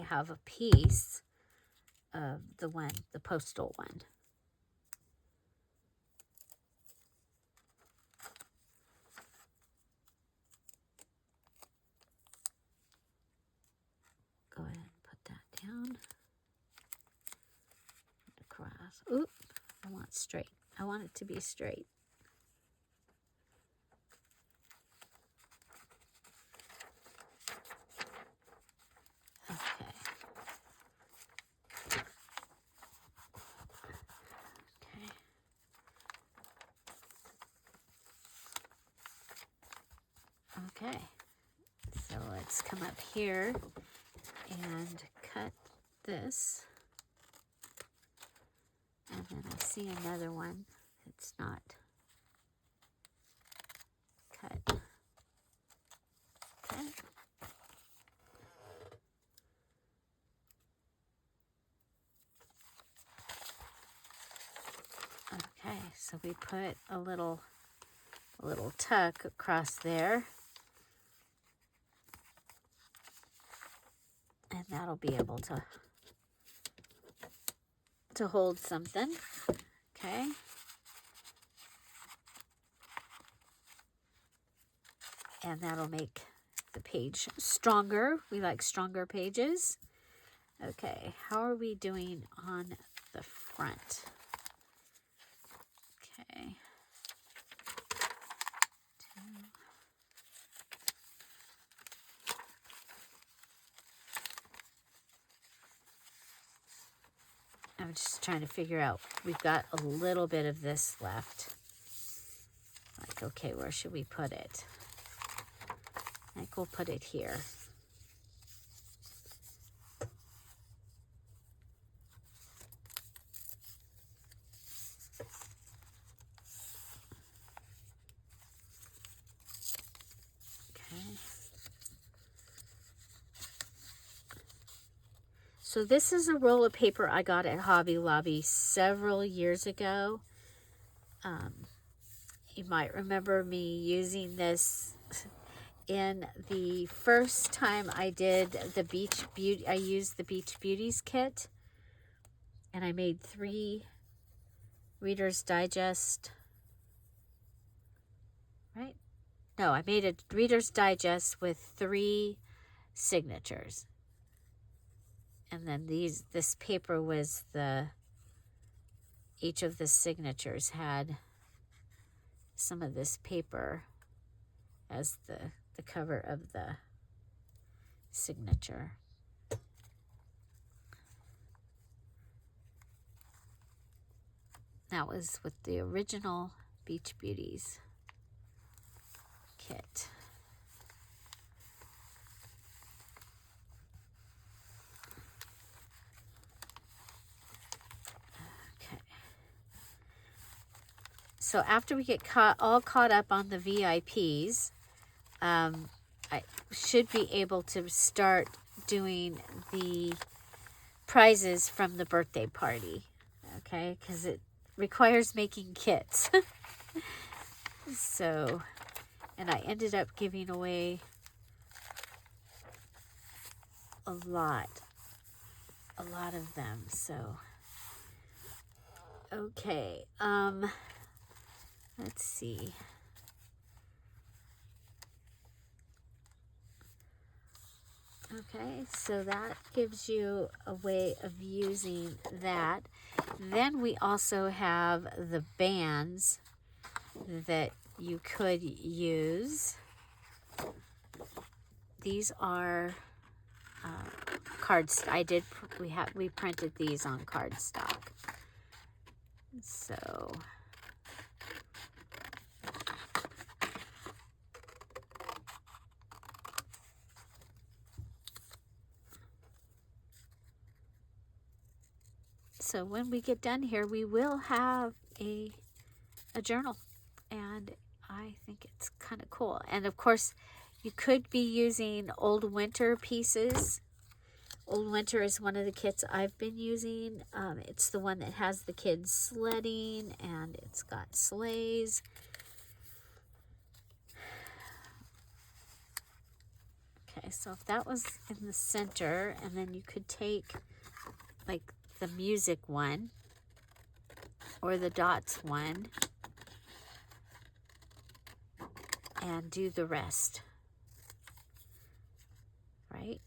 Speaker 1: have a piece of the postal one. Go ahead and put that down. Across. Oop, I want straight. I want it to be straight. Okay. Okay. So let's come up here and cut this. And then I see another one that's not cut. Okay. Okay, so we put a little tuck across there. And that'll be able to hold something. Okay. And that'll make the page stronger. We like stronger pages. Okay, how are we doing on the front? Okay. I'm just trying to figure out, we've got a little bit of this left. Like, okay, where should we put it? I think we'll put it here. So this is a roll of paper I got at Hobby Lobby several years ago. You might remember me using this in the first time I did the Beach Beauty. I used the Beach Beauties kit, and I made 3 Reader's Digest. Right? No, I made a Reader's Digest with 3 signatures. And then this paper was each of the signatures had some of this paper as the cover of the signature. That was with the original Beach Beauties kit. So after we get all caught up on the VIPs, I should be able to start doing the prizes from the birthday party, okay? Because it requires making kits. So, and I ended up giving away a lot of them, so. Okay, let's see. Okay, so that gives you a way of using that. Then we also have the bands that you could use. These are cards. We printed these on cardstock. So when we get done here, we will have a journal, and I think it's kind of cool. And of course, you could be using Old Winter pieces. Old Winter is one of the kits I've been using. It's the one that has the kids sledding, and it's got sleighs. Okay. Okay, so if that was in the center, and then you could take like the music one or the dots one and do the rest, right?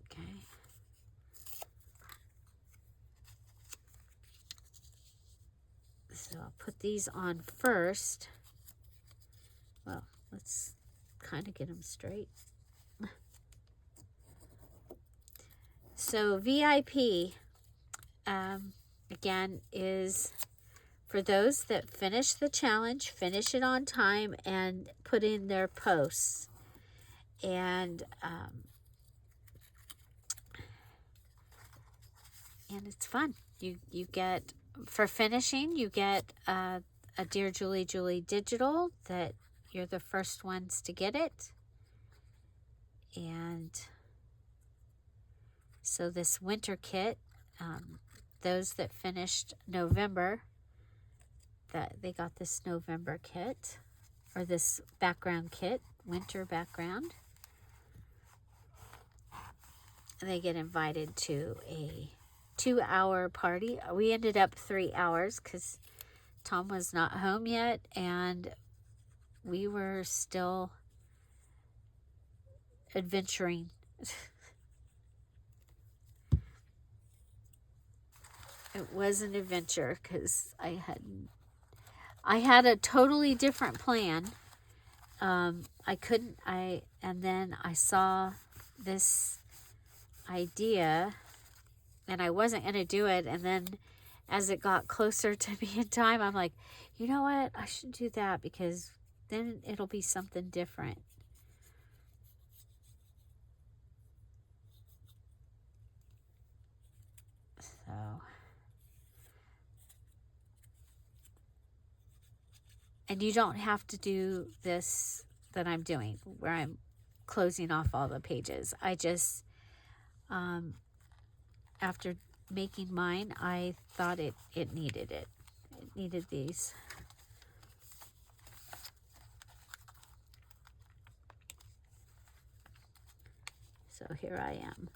Speaker 1: Okay. So I'll put these on first. Well, let's kind of get them straight. So VIP, again, is for those that finish the challenge, finish it on time, and put in their posts. And it's fun. You get, for finishing, you get a Dear Julie Julie digital that you're the first ones to get it. And so this winter kit, those that finished November, that they got this November kit, or this background kit, winter background. They get invited to a 2-hour party. We ended up 3 hours because Tom was not home yet, and we were still adventuring. It was an adventure because I had a totally different plan. And then I saw this idea, and I wasn't going to do it. And then as it got closer to being time, I'm like, you know what? I should do that because then it'll be something different. So, and you don't have to do this that I'm doing where I'm closing off all the pages. I just, after making mine, I thought it needed it. It needed these. So here I am,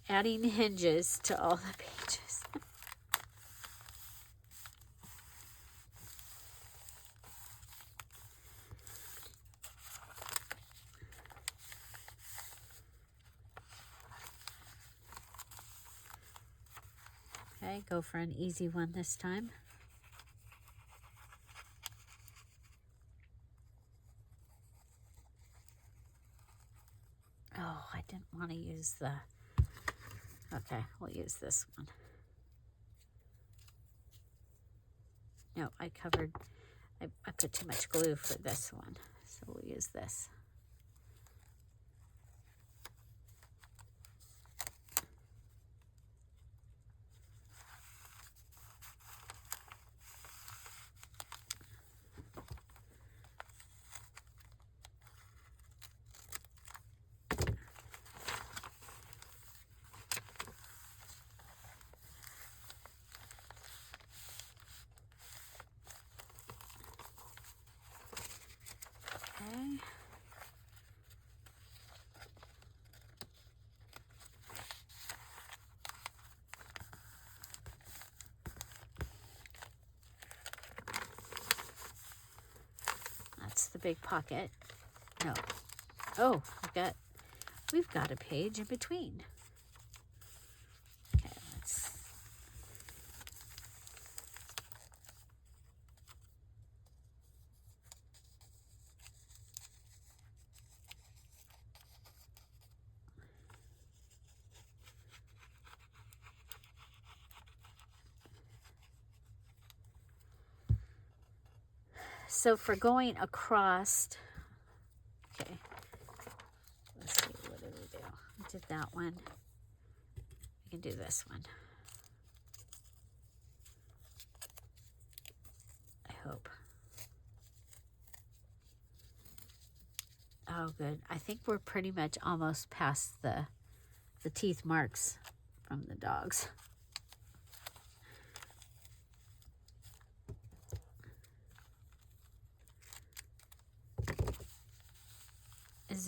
Speaker 1: adding hinges to all the pages. Okay, go for an easy one this time. Oh, I didn't want to use the... Okay, we'll use this one. No, I put too much glue for this one, so we'll use this. Okay. That's the big pocket. No. Oh, we've got a page in between. Okay, let's... So for going across, okay, let's see, what did we do? We did that one. We can do this one. I hope. Oh, good. I think we're pretty much almost past the teeth marks from the dogs.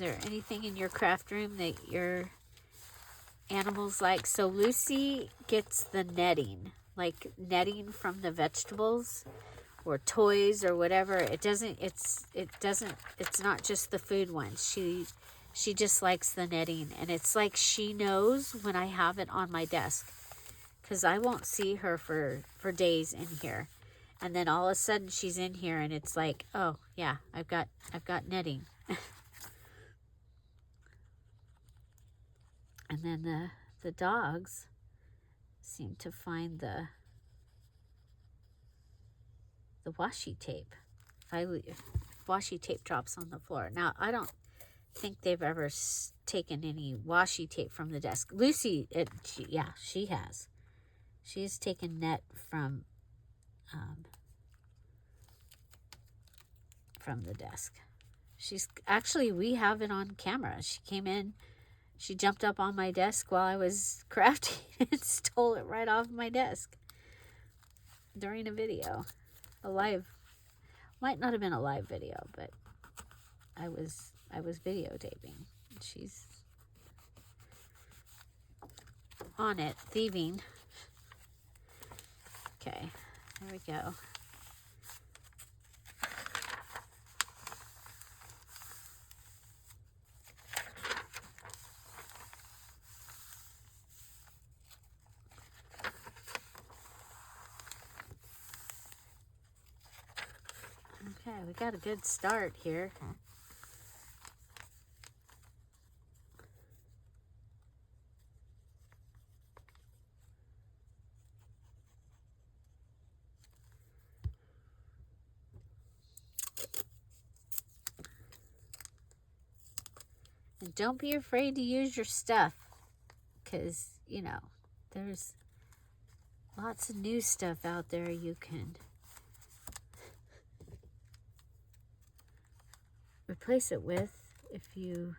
Speaker 1: there anything in your craft room that your animals like? So Lucy gets the netting, like netting from the vegetables or toys or whatever. It's not just the food ones. She just likes the netting, and it's like she knows when I have it on my desk, because I won't see her for days in here, and then all of a sudden she's in here and it's like, oh yeah, I've got netting. And then the dogs seem to find the washi tape. If washi tape drops on the floor. Now, I don't think they've ever taken any washi tape from the desk. Lucy, she has. She has taken net from the desk. We have it on camera. She came in, she jumped up on my desk while I was crafting and stole it right off my desk during a video. Might not have been a live video, but I was videotaping. She's on it, thieving. Okay, there we go. Okay, we got a good start here. And don't be afraid to use your stuff, because, there's lots of new stuff out there you can replace it with if you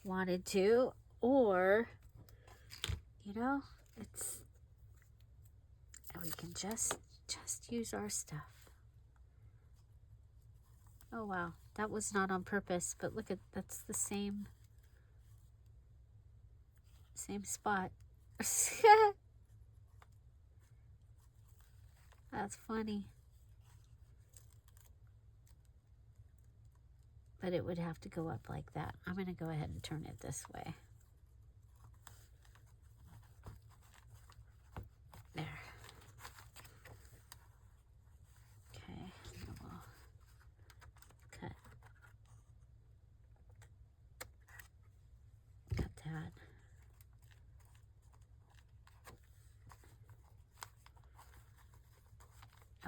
Speaker 1: wanted to, or, we can just use our stuff. Oh wow, that was not on purpose, but look that's the same spot. That's funny. But it would have to go up like that. I'm going to go ahead and turn it this way. There. Okay, and we'll cut that.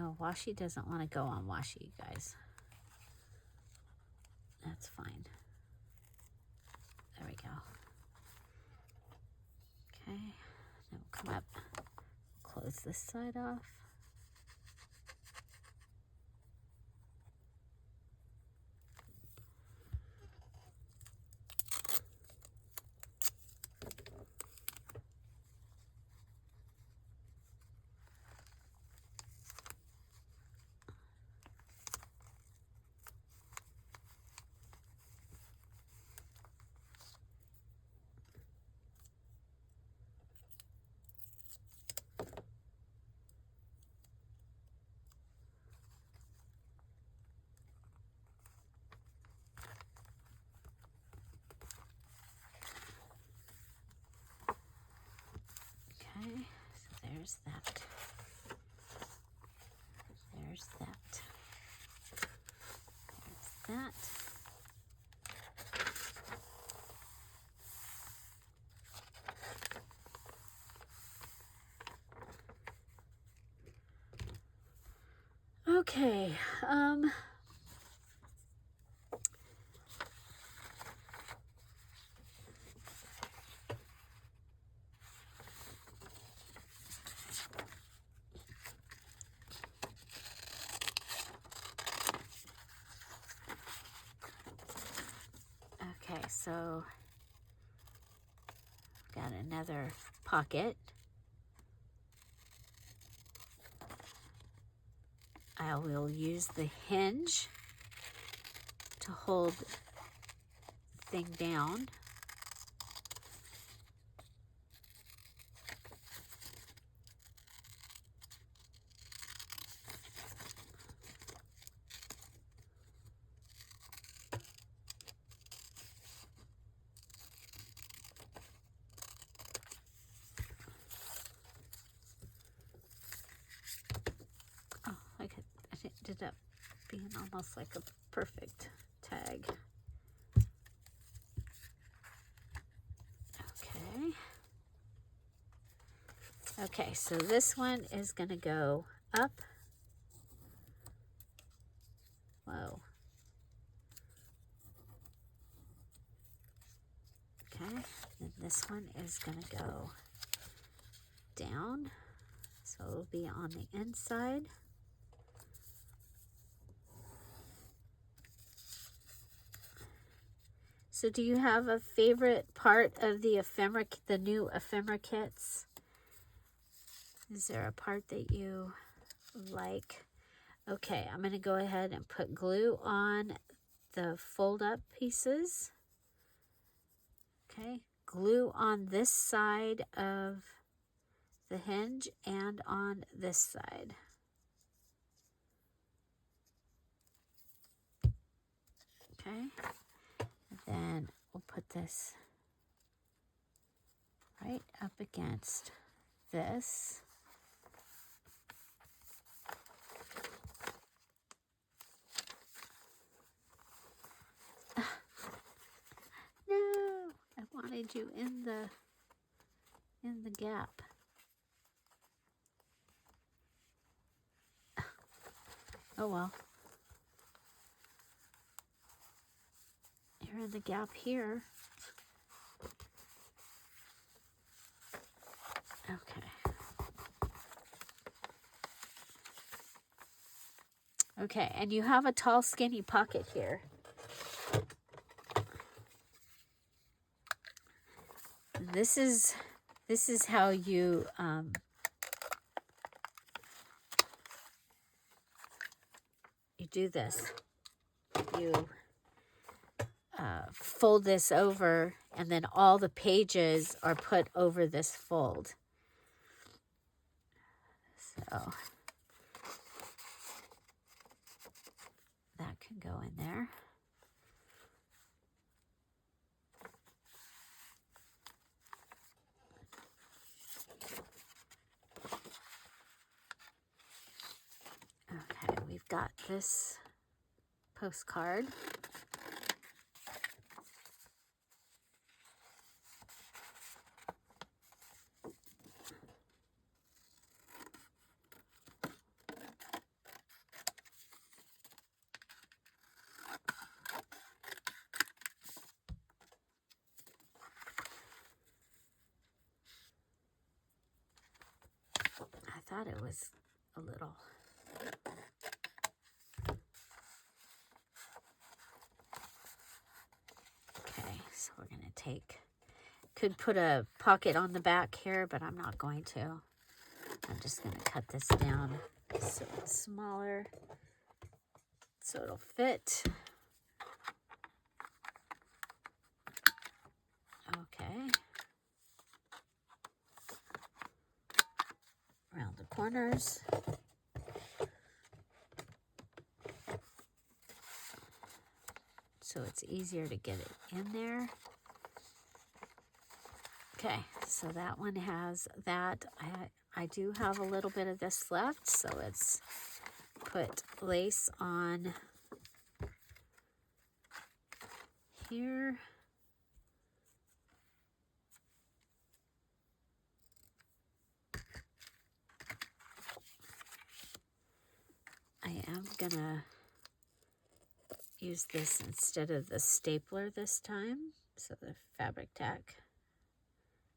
Speaker 1: Oh, washi doesn't want to go on washi, guys. That's fine. There we go. Okay, then we'll come up, close this side off. Okay, so there's that. There's that. There's that. Okay, so got another pocket. I will use the hinge to hold thing down. Oh, it ended up being almost like a perfect tag. Okay. Okay, so this one is going to go up. Whoa. Okay, and this one is going to go down. So it'll be on the inside. So do you have a favorite part of the ephemera, the new ephemera kits? Is there a part that you like? Okay, I'm going to go ahead and put glue on the fold-up pieces. Okay, glue on this side of the hinge and on this side. Okay, and then we'll put this right up against this. No, I wanted you in the gap. Oh well. You're in the gap here. Okay. Okay, and you have a tall, skinny pocket here. This is how you you do this. You fold this over, and then all the pages are put over this fold. So that can go in there. Okay, we've got this postcard. I thought it was a little. Okay, so we're going to take, could put a pocket on the back here, but I'm not going to. I'm just going to cut this down so it's smaller, so it'll fit. Okay. Around the corners. So it's easier to get it in there. Okay, so that one has that. I do have a little bit of this left, so let's put lace on here. I am gonna use this instead of the stapler this time, so the fabric tack.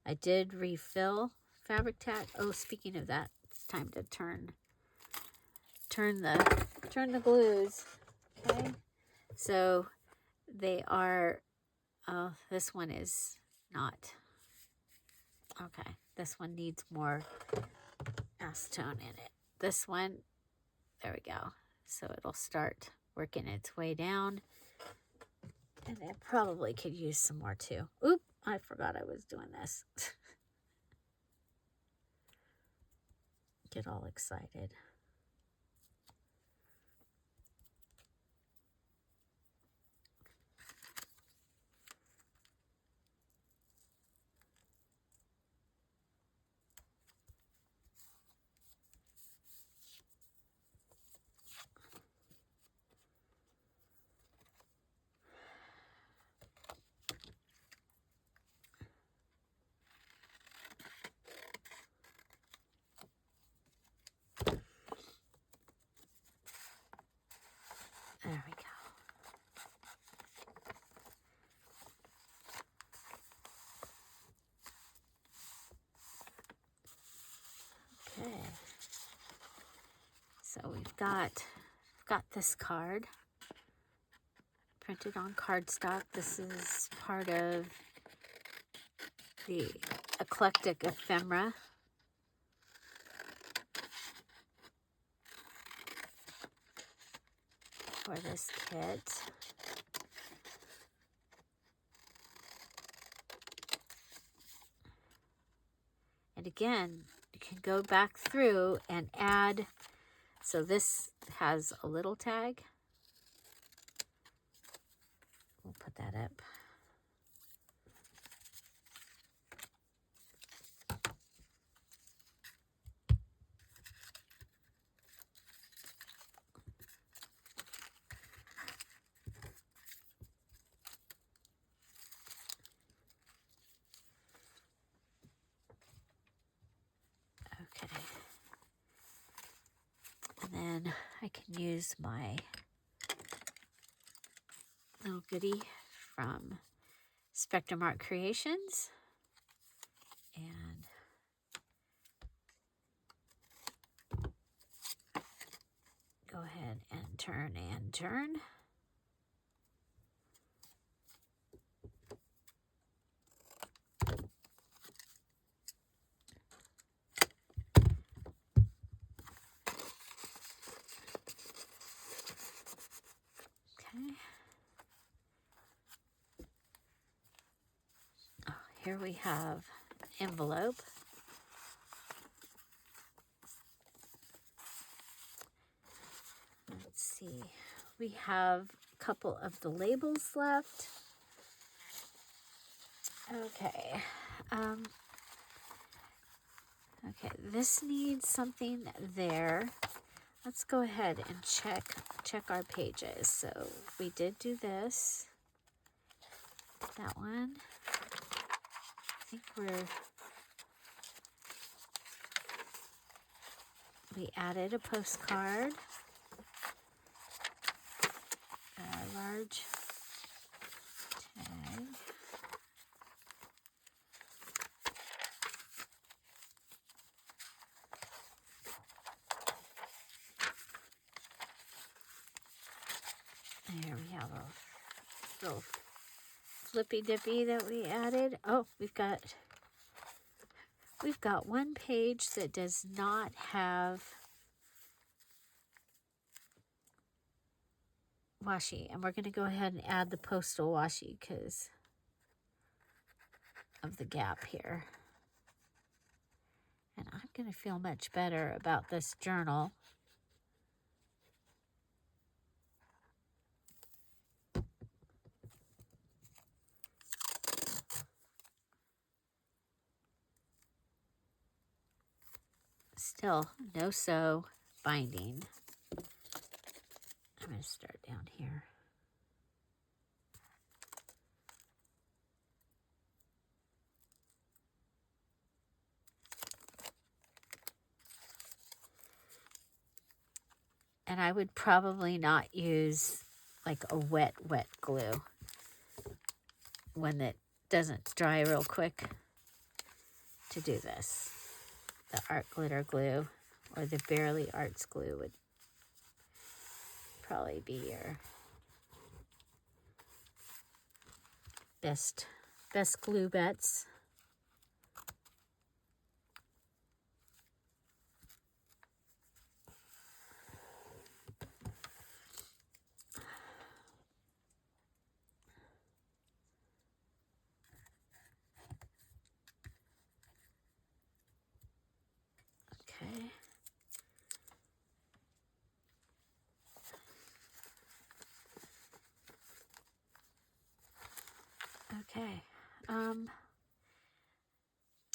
Speaker 1: I did refill fabric tack. Oh, speaking of that, it's time to turn the glues. Okay, so they are. Oh, this one is not. Okay, this one needs more acetone in it. This one, there we go. So it'll start working its way down. And I probably could use some more too. Oop, I forgot I was doing this. Get all excited. There we go. Okay. So we've got this card printed on cardstock. This is part of the eclectic ephemera. For this kit. And again, you can go back through and add. So this has a little tag. We'll put that up. Okay. And then I can use my little goodie from Spectrum Art Creations. And go ahead and turn and turn. Okay. Oh, here we have an envelope. Let's see. We have a couple of the labels left. Okay. Okay, this needs something there. Let's go ahead and check our pages. So we did do this. That one. I think we added a postcard. A large tag. There we have a little flippy dippy that we added. Oh, we've got one page that does not have washi, and we're going to go ahead and add the postal washi because of the gap here. And I'm going to feel much better about this journal. Still, no sew binding. I'm going to start down here. And I would probably not use like a wet glue. One that doesn't dry real quick to do this. The art glitter glue or the Barely Arts glue would probably be your best glue bets.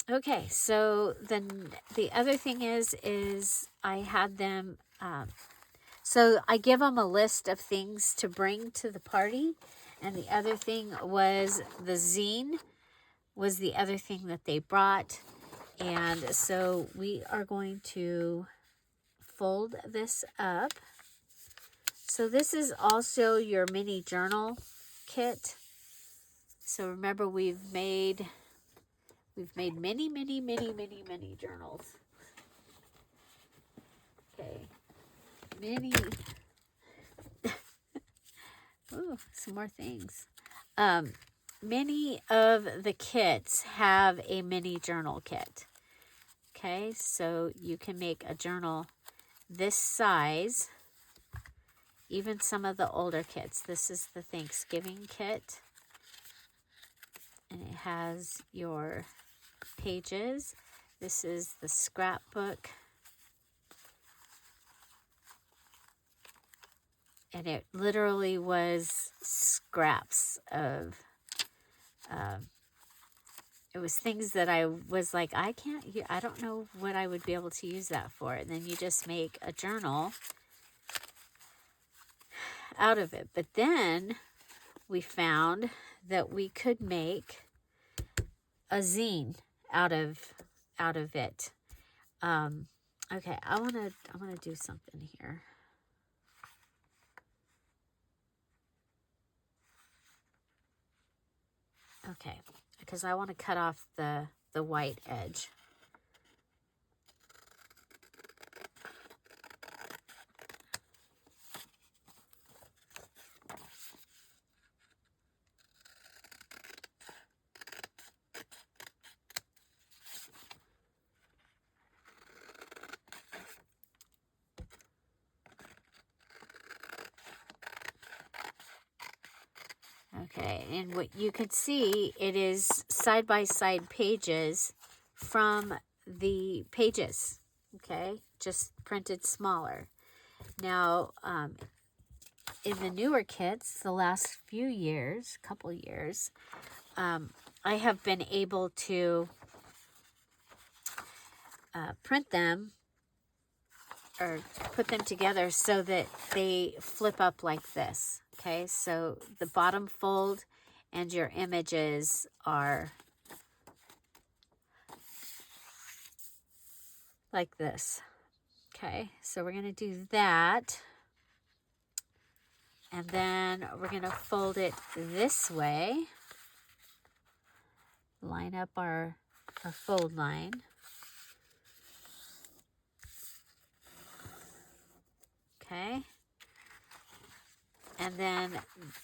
Speaker 1: Okay, so then the other thing is I had them, so I give them a list of things to bring to the party. And the other thing was the zine was the other thing that they brought. And so we are going to fold this up. So this is also your mini journal kit. So remember, we've made many, many, many, many, many journals. Okay, many. Ooh, some more things. Many of the kits have a mini journal kit. Okay, so you can make a journal this size. Even some of the older kits. This is the Thanksgiving kit. And it has your pages. This is the scrapbook. And it literally was scraps of, it was things that I was like, I don't know what I would be able to use that for. And then you just make a journal out of it. But then we found that we could make a zine out of it. Okay, I wanna do something here. Okay, because I want to cut off the white edge. Okay, and what you could see, it is side-by-side pages from the pages, okay? Just printed smaller. Now, in the newer kits, the last few years, couple years, I have been able to print them or put them together so that they flip up like this. Okay, so the bottom fold and your images are like this. Okay, so we're going to do that. And then we're going to fold it this way. Line up our fold line. Okay. And then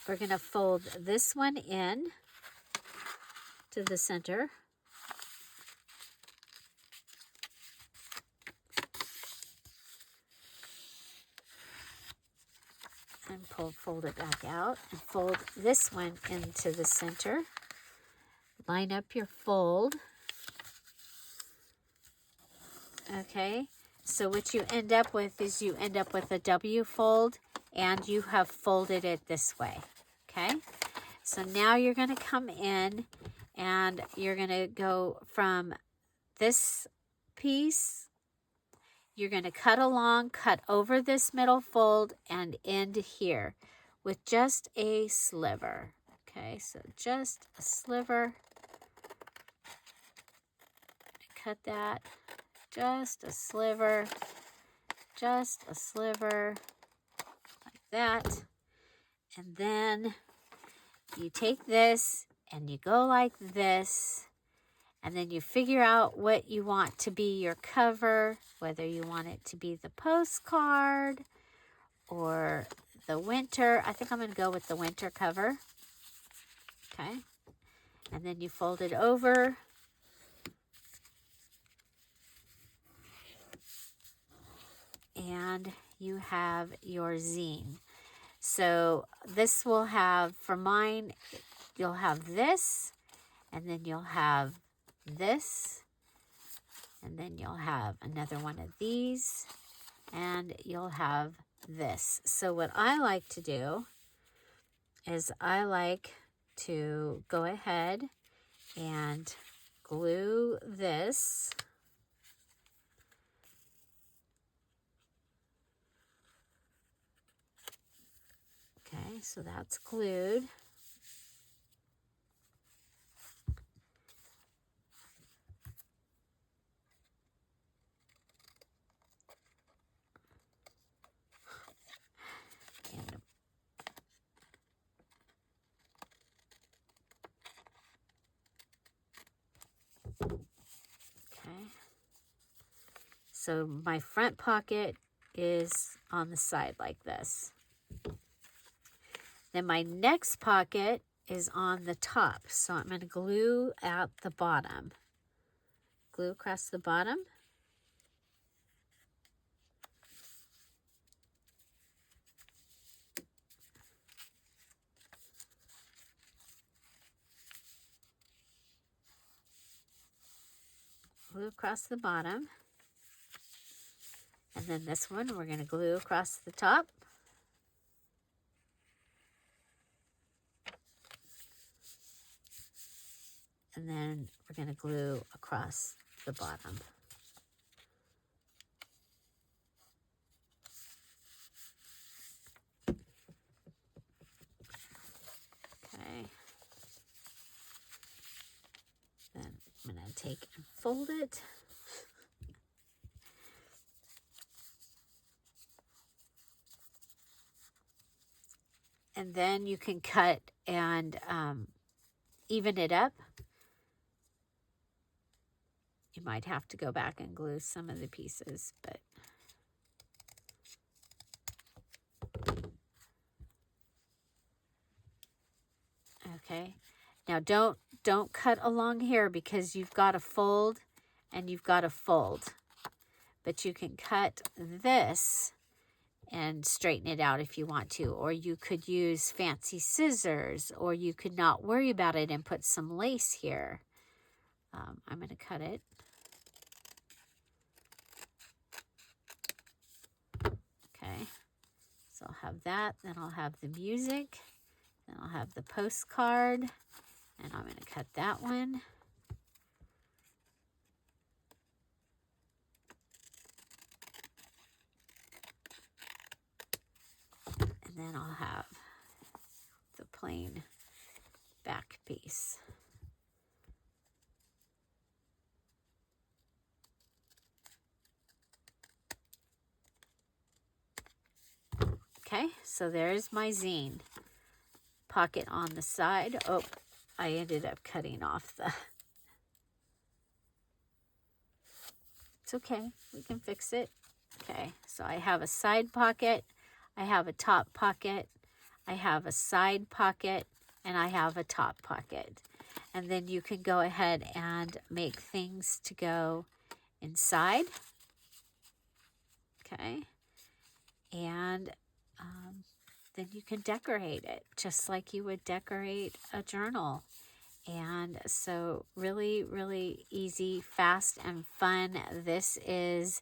Speaker 1: we're going to fold this one in to the center. And fold it back out and fold this one into the center. Line up your fold. Okay, so what you end up with is you end up with a W fold and you have folded it this way. Okay, so now you're going to come in and you're going to go from this piece. You're going to cut along, cut over this middle fold and end here with just a sliver. Okay, so just a sliver. Cut that, just a sliver, like that. And then you take this and you go like this. And then you figure out what you want to be your cover, whether you want it to be the postcard or the winter. I think I'm going to go with the winter cover. Okay. And then you fold it over. And you have your zine. So this will have, for mine, you'll have this, and then you'll have this, and then you'll have another one of these, and you'll have this. So what I like to do is I like to go ahead and glue this. Okay, so that's glued. Okay, so my front pocket is on the side like this. Then my next pocket is on the top, so I'm going to glue at the bottom. Glue across the bottom. Glue across the bottom. And then this one we're going to glue across the top. And then we're going to glue across the bottom. Okay. Then I'm going to take and fold it. And then you can cut and even it up. You might have to go back and glue some of the pieces, but okay. Now don't cut along here because you've got to fold and you've got to fold. But you can cut this and straighten it out if you want to, or you could use fancy scissors, or you could not worry about it and put some lace here. I'm going to cut it. Okay, so I'll have that, then I'll have the music, then I'll have the postcard, and I'm going to cut that one. And then I'll have the plain back piece. Okay, so there's my zine. Pocket on the side. Oh, I ended up cutting off the... It's okay, we can fix it. Okay, so I have a side pocket, I have a top pocket, I have a side pocket, and I have a top pocket. And then you can go ahead and make things to go inside. Okay, and then you can decorate it just like you would decorate a journal. And so really, really easy, fast, and fun. This is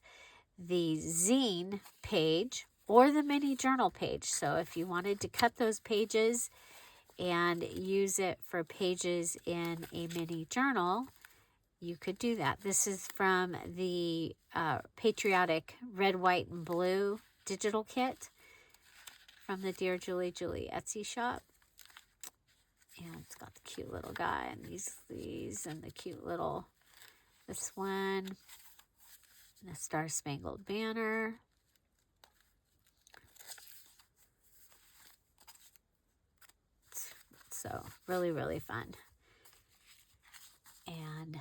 Speaker 1: the zine page or the mini journal page. So if you wanted to cut those pages and use it for pages in a mini journal, you could do that. This is from the Patriotic Red, White, and Blue digital kit from the Dear Julie Julie Etsy shop. And it's got the cute little guy and these and the cute little, this one, and a Star Spangled Banner. So really, really fun. And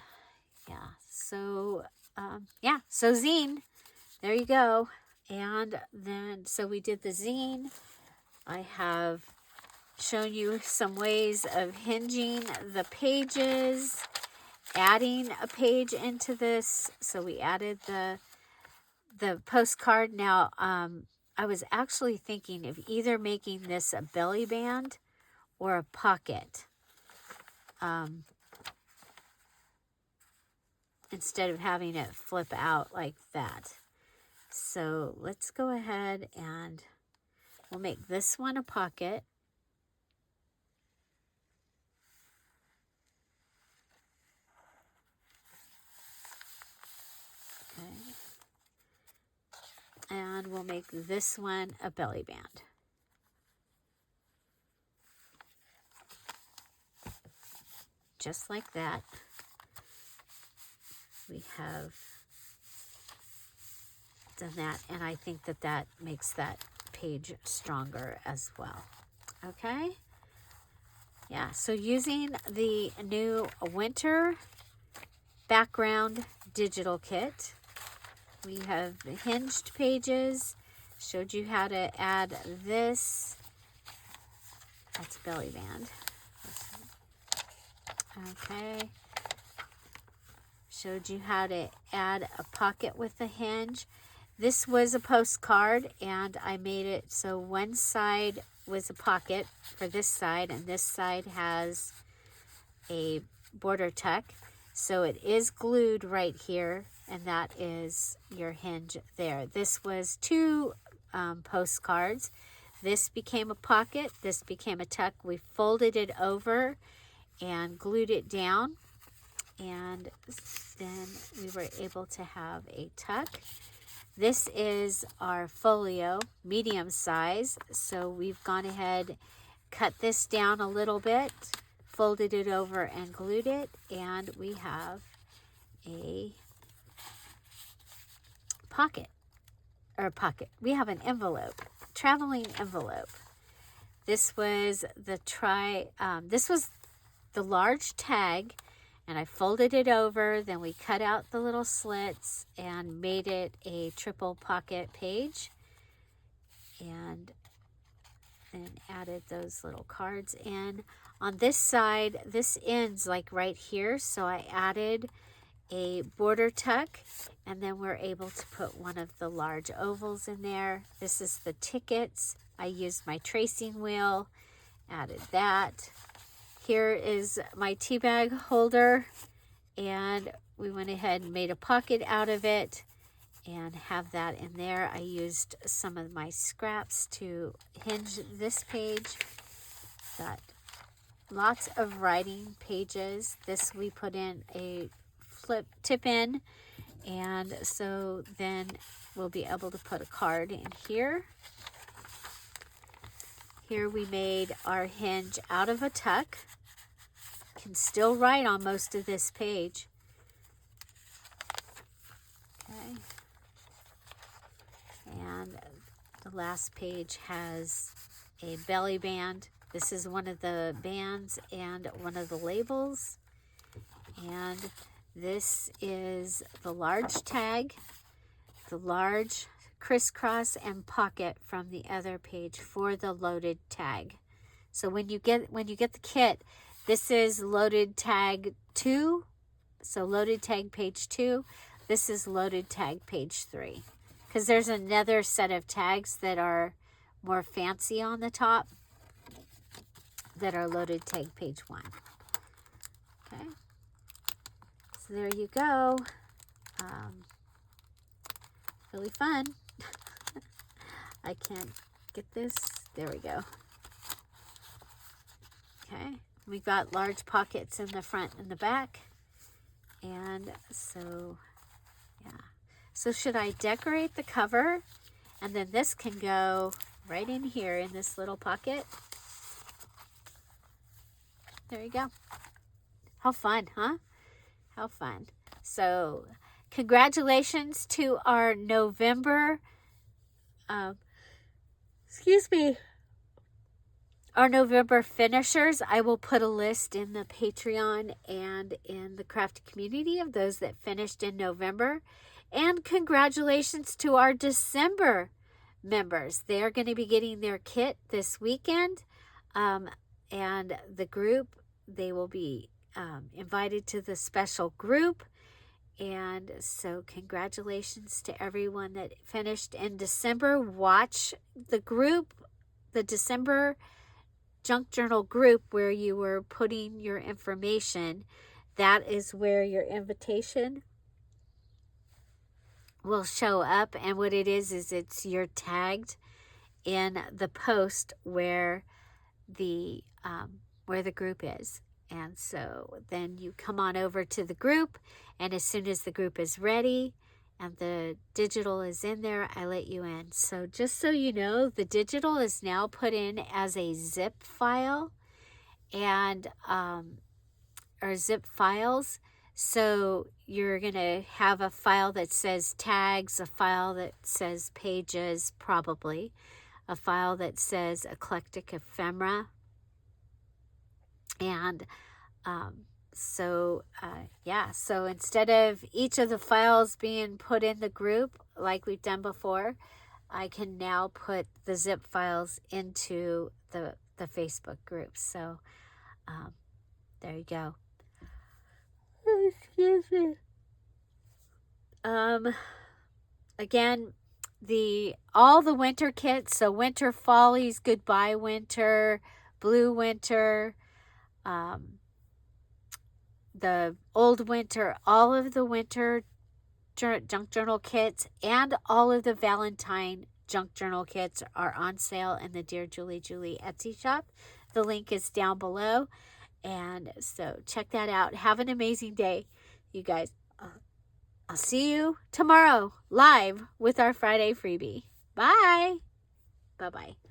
Speaker 1: yeah, so so zine, there you go. And then, so we did the zine. I have shown you some ways of hinging the pages, adding a page into this. So we added the postcard. Now, I was actually thinking of either making this a belly band or a pocket. Instead of having it flip out like that. So let's go ahead and we'll make this one a pocket. and we'll make this one a belly band. Just like that. We have done that, and I think that that makes that page stronger as well. Okay? Yeah, so using the new winter background digital kit, we have hinged pages, showed you how to add this. That's belly band. Okay. Showed you how to add a pocket with a hinge. This was a postcard, and I made it so one side was a pocket for this side, and this side has a border tuck. So it is glued right here, and that is your hinge there. This was two postcards. This became a pocket. This became a tuck. We folded it over and glued it down, and then we were able to have a tuck. This is our folio, medium size, so we've gone ahead, cut this down a little bit, folded it over and glued it, and we have a pocket. We have an envelope, traveling envelope. This was this was the large tag, and I folded it over, then we cut out the little slits and made it a triple pocket page, and then added those little cards in. On this side, this ends like right here, so I added a border tuck, and then we're able to put one of the large ovals in there. This is the tickets. I used my tracing wheel, added that. Here is my tea bag holder, and we went ahead and made a pocket out of it and have that in there. I used some of my scraps to hinge this page. Got lots of writing pages. This we put in a flip tip in, and so then we'll be able to put a card in here. Here we made our hinge out of a tuck. Can still write on most of this page. Okay. And the last page has a belly band. This is one of the bands and one of the labels. And this is the large tag, the large crisscross and pocket from the other page for the loaded tag. So when you get the kit, this is loaded tag 2, so loaded tag page 2. This is loaded tag page 3, because there's another set of tags that are more fancy on the top that are loaded tag page 1. Okay, so there you go. Really fun. I can't get this. There we go. Okay. We've got large pockets in the front and the back. And so, yeah. So should I decorate the cover? And then this can go right in here in this little pocket. There you go. How fun, huh? How fun. So congratulations to our November, our November finishers. I will put a list in the Patreon and in the crafty community of those that finished in November. And congratulations to our December members. They are going to be getting their kit this weekend. And the group, they will be invited to the special group. And so congratulations to everyone that finished in December. Watch the group, the December Junk Journal group, where you were putting your information. That is where your invitation will show up. And what it is you're tagged in the post where the group is. And so then you come on over to the group, and as soon as the group is ready, and the digital is in there, I let you in. So just so you know, the digital is now put in as a zip file and or zip files. So you're going to have a file that says tags, a file that says pages, probably, a file that says eclectic ephemera. And yeah, so instead of each of the files being put in the group like we've done before, I can now put the zip files into the Facebook group. So there you go. Excuse me. Again, all the winter kits, so Winter Follies, Goodbye Winter, Blue Winter, the Old Winter, all of the winter junk journal kits and all of the Valentine junk journal kits are on sale in the Dear Julie Etsy shop. The link is down below, and so check that out. Have an amazing day, you guys. I'll see you tomorrow live with our Friday freebie. Bye. Bye-bye.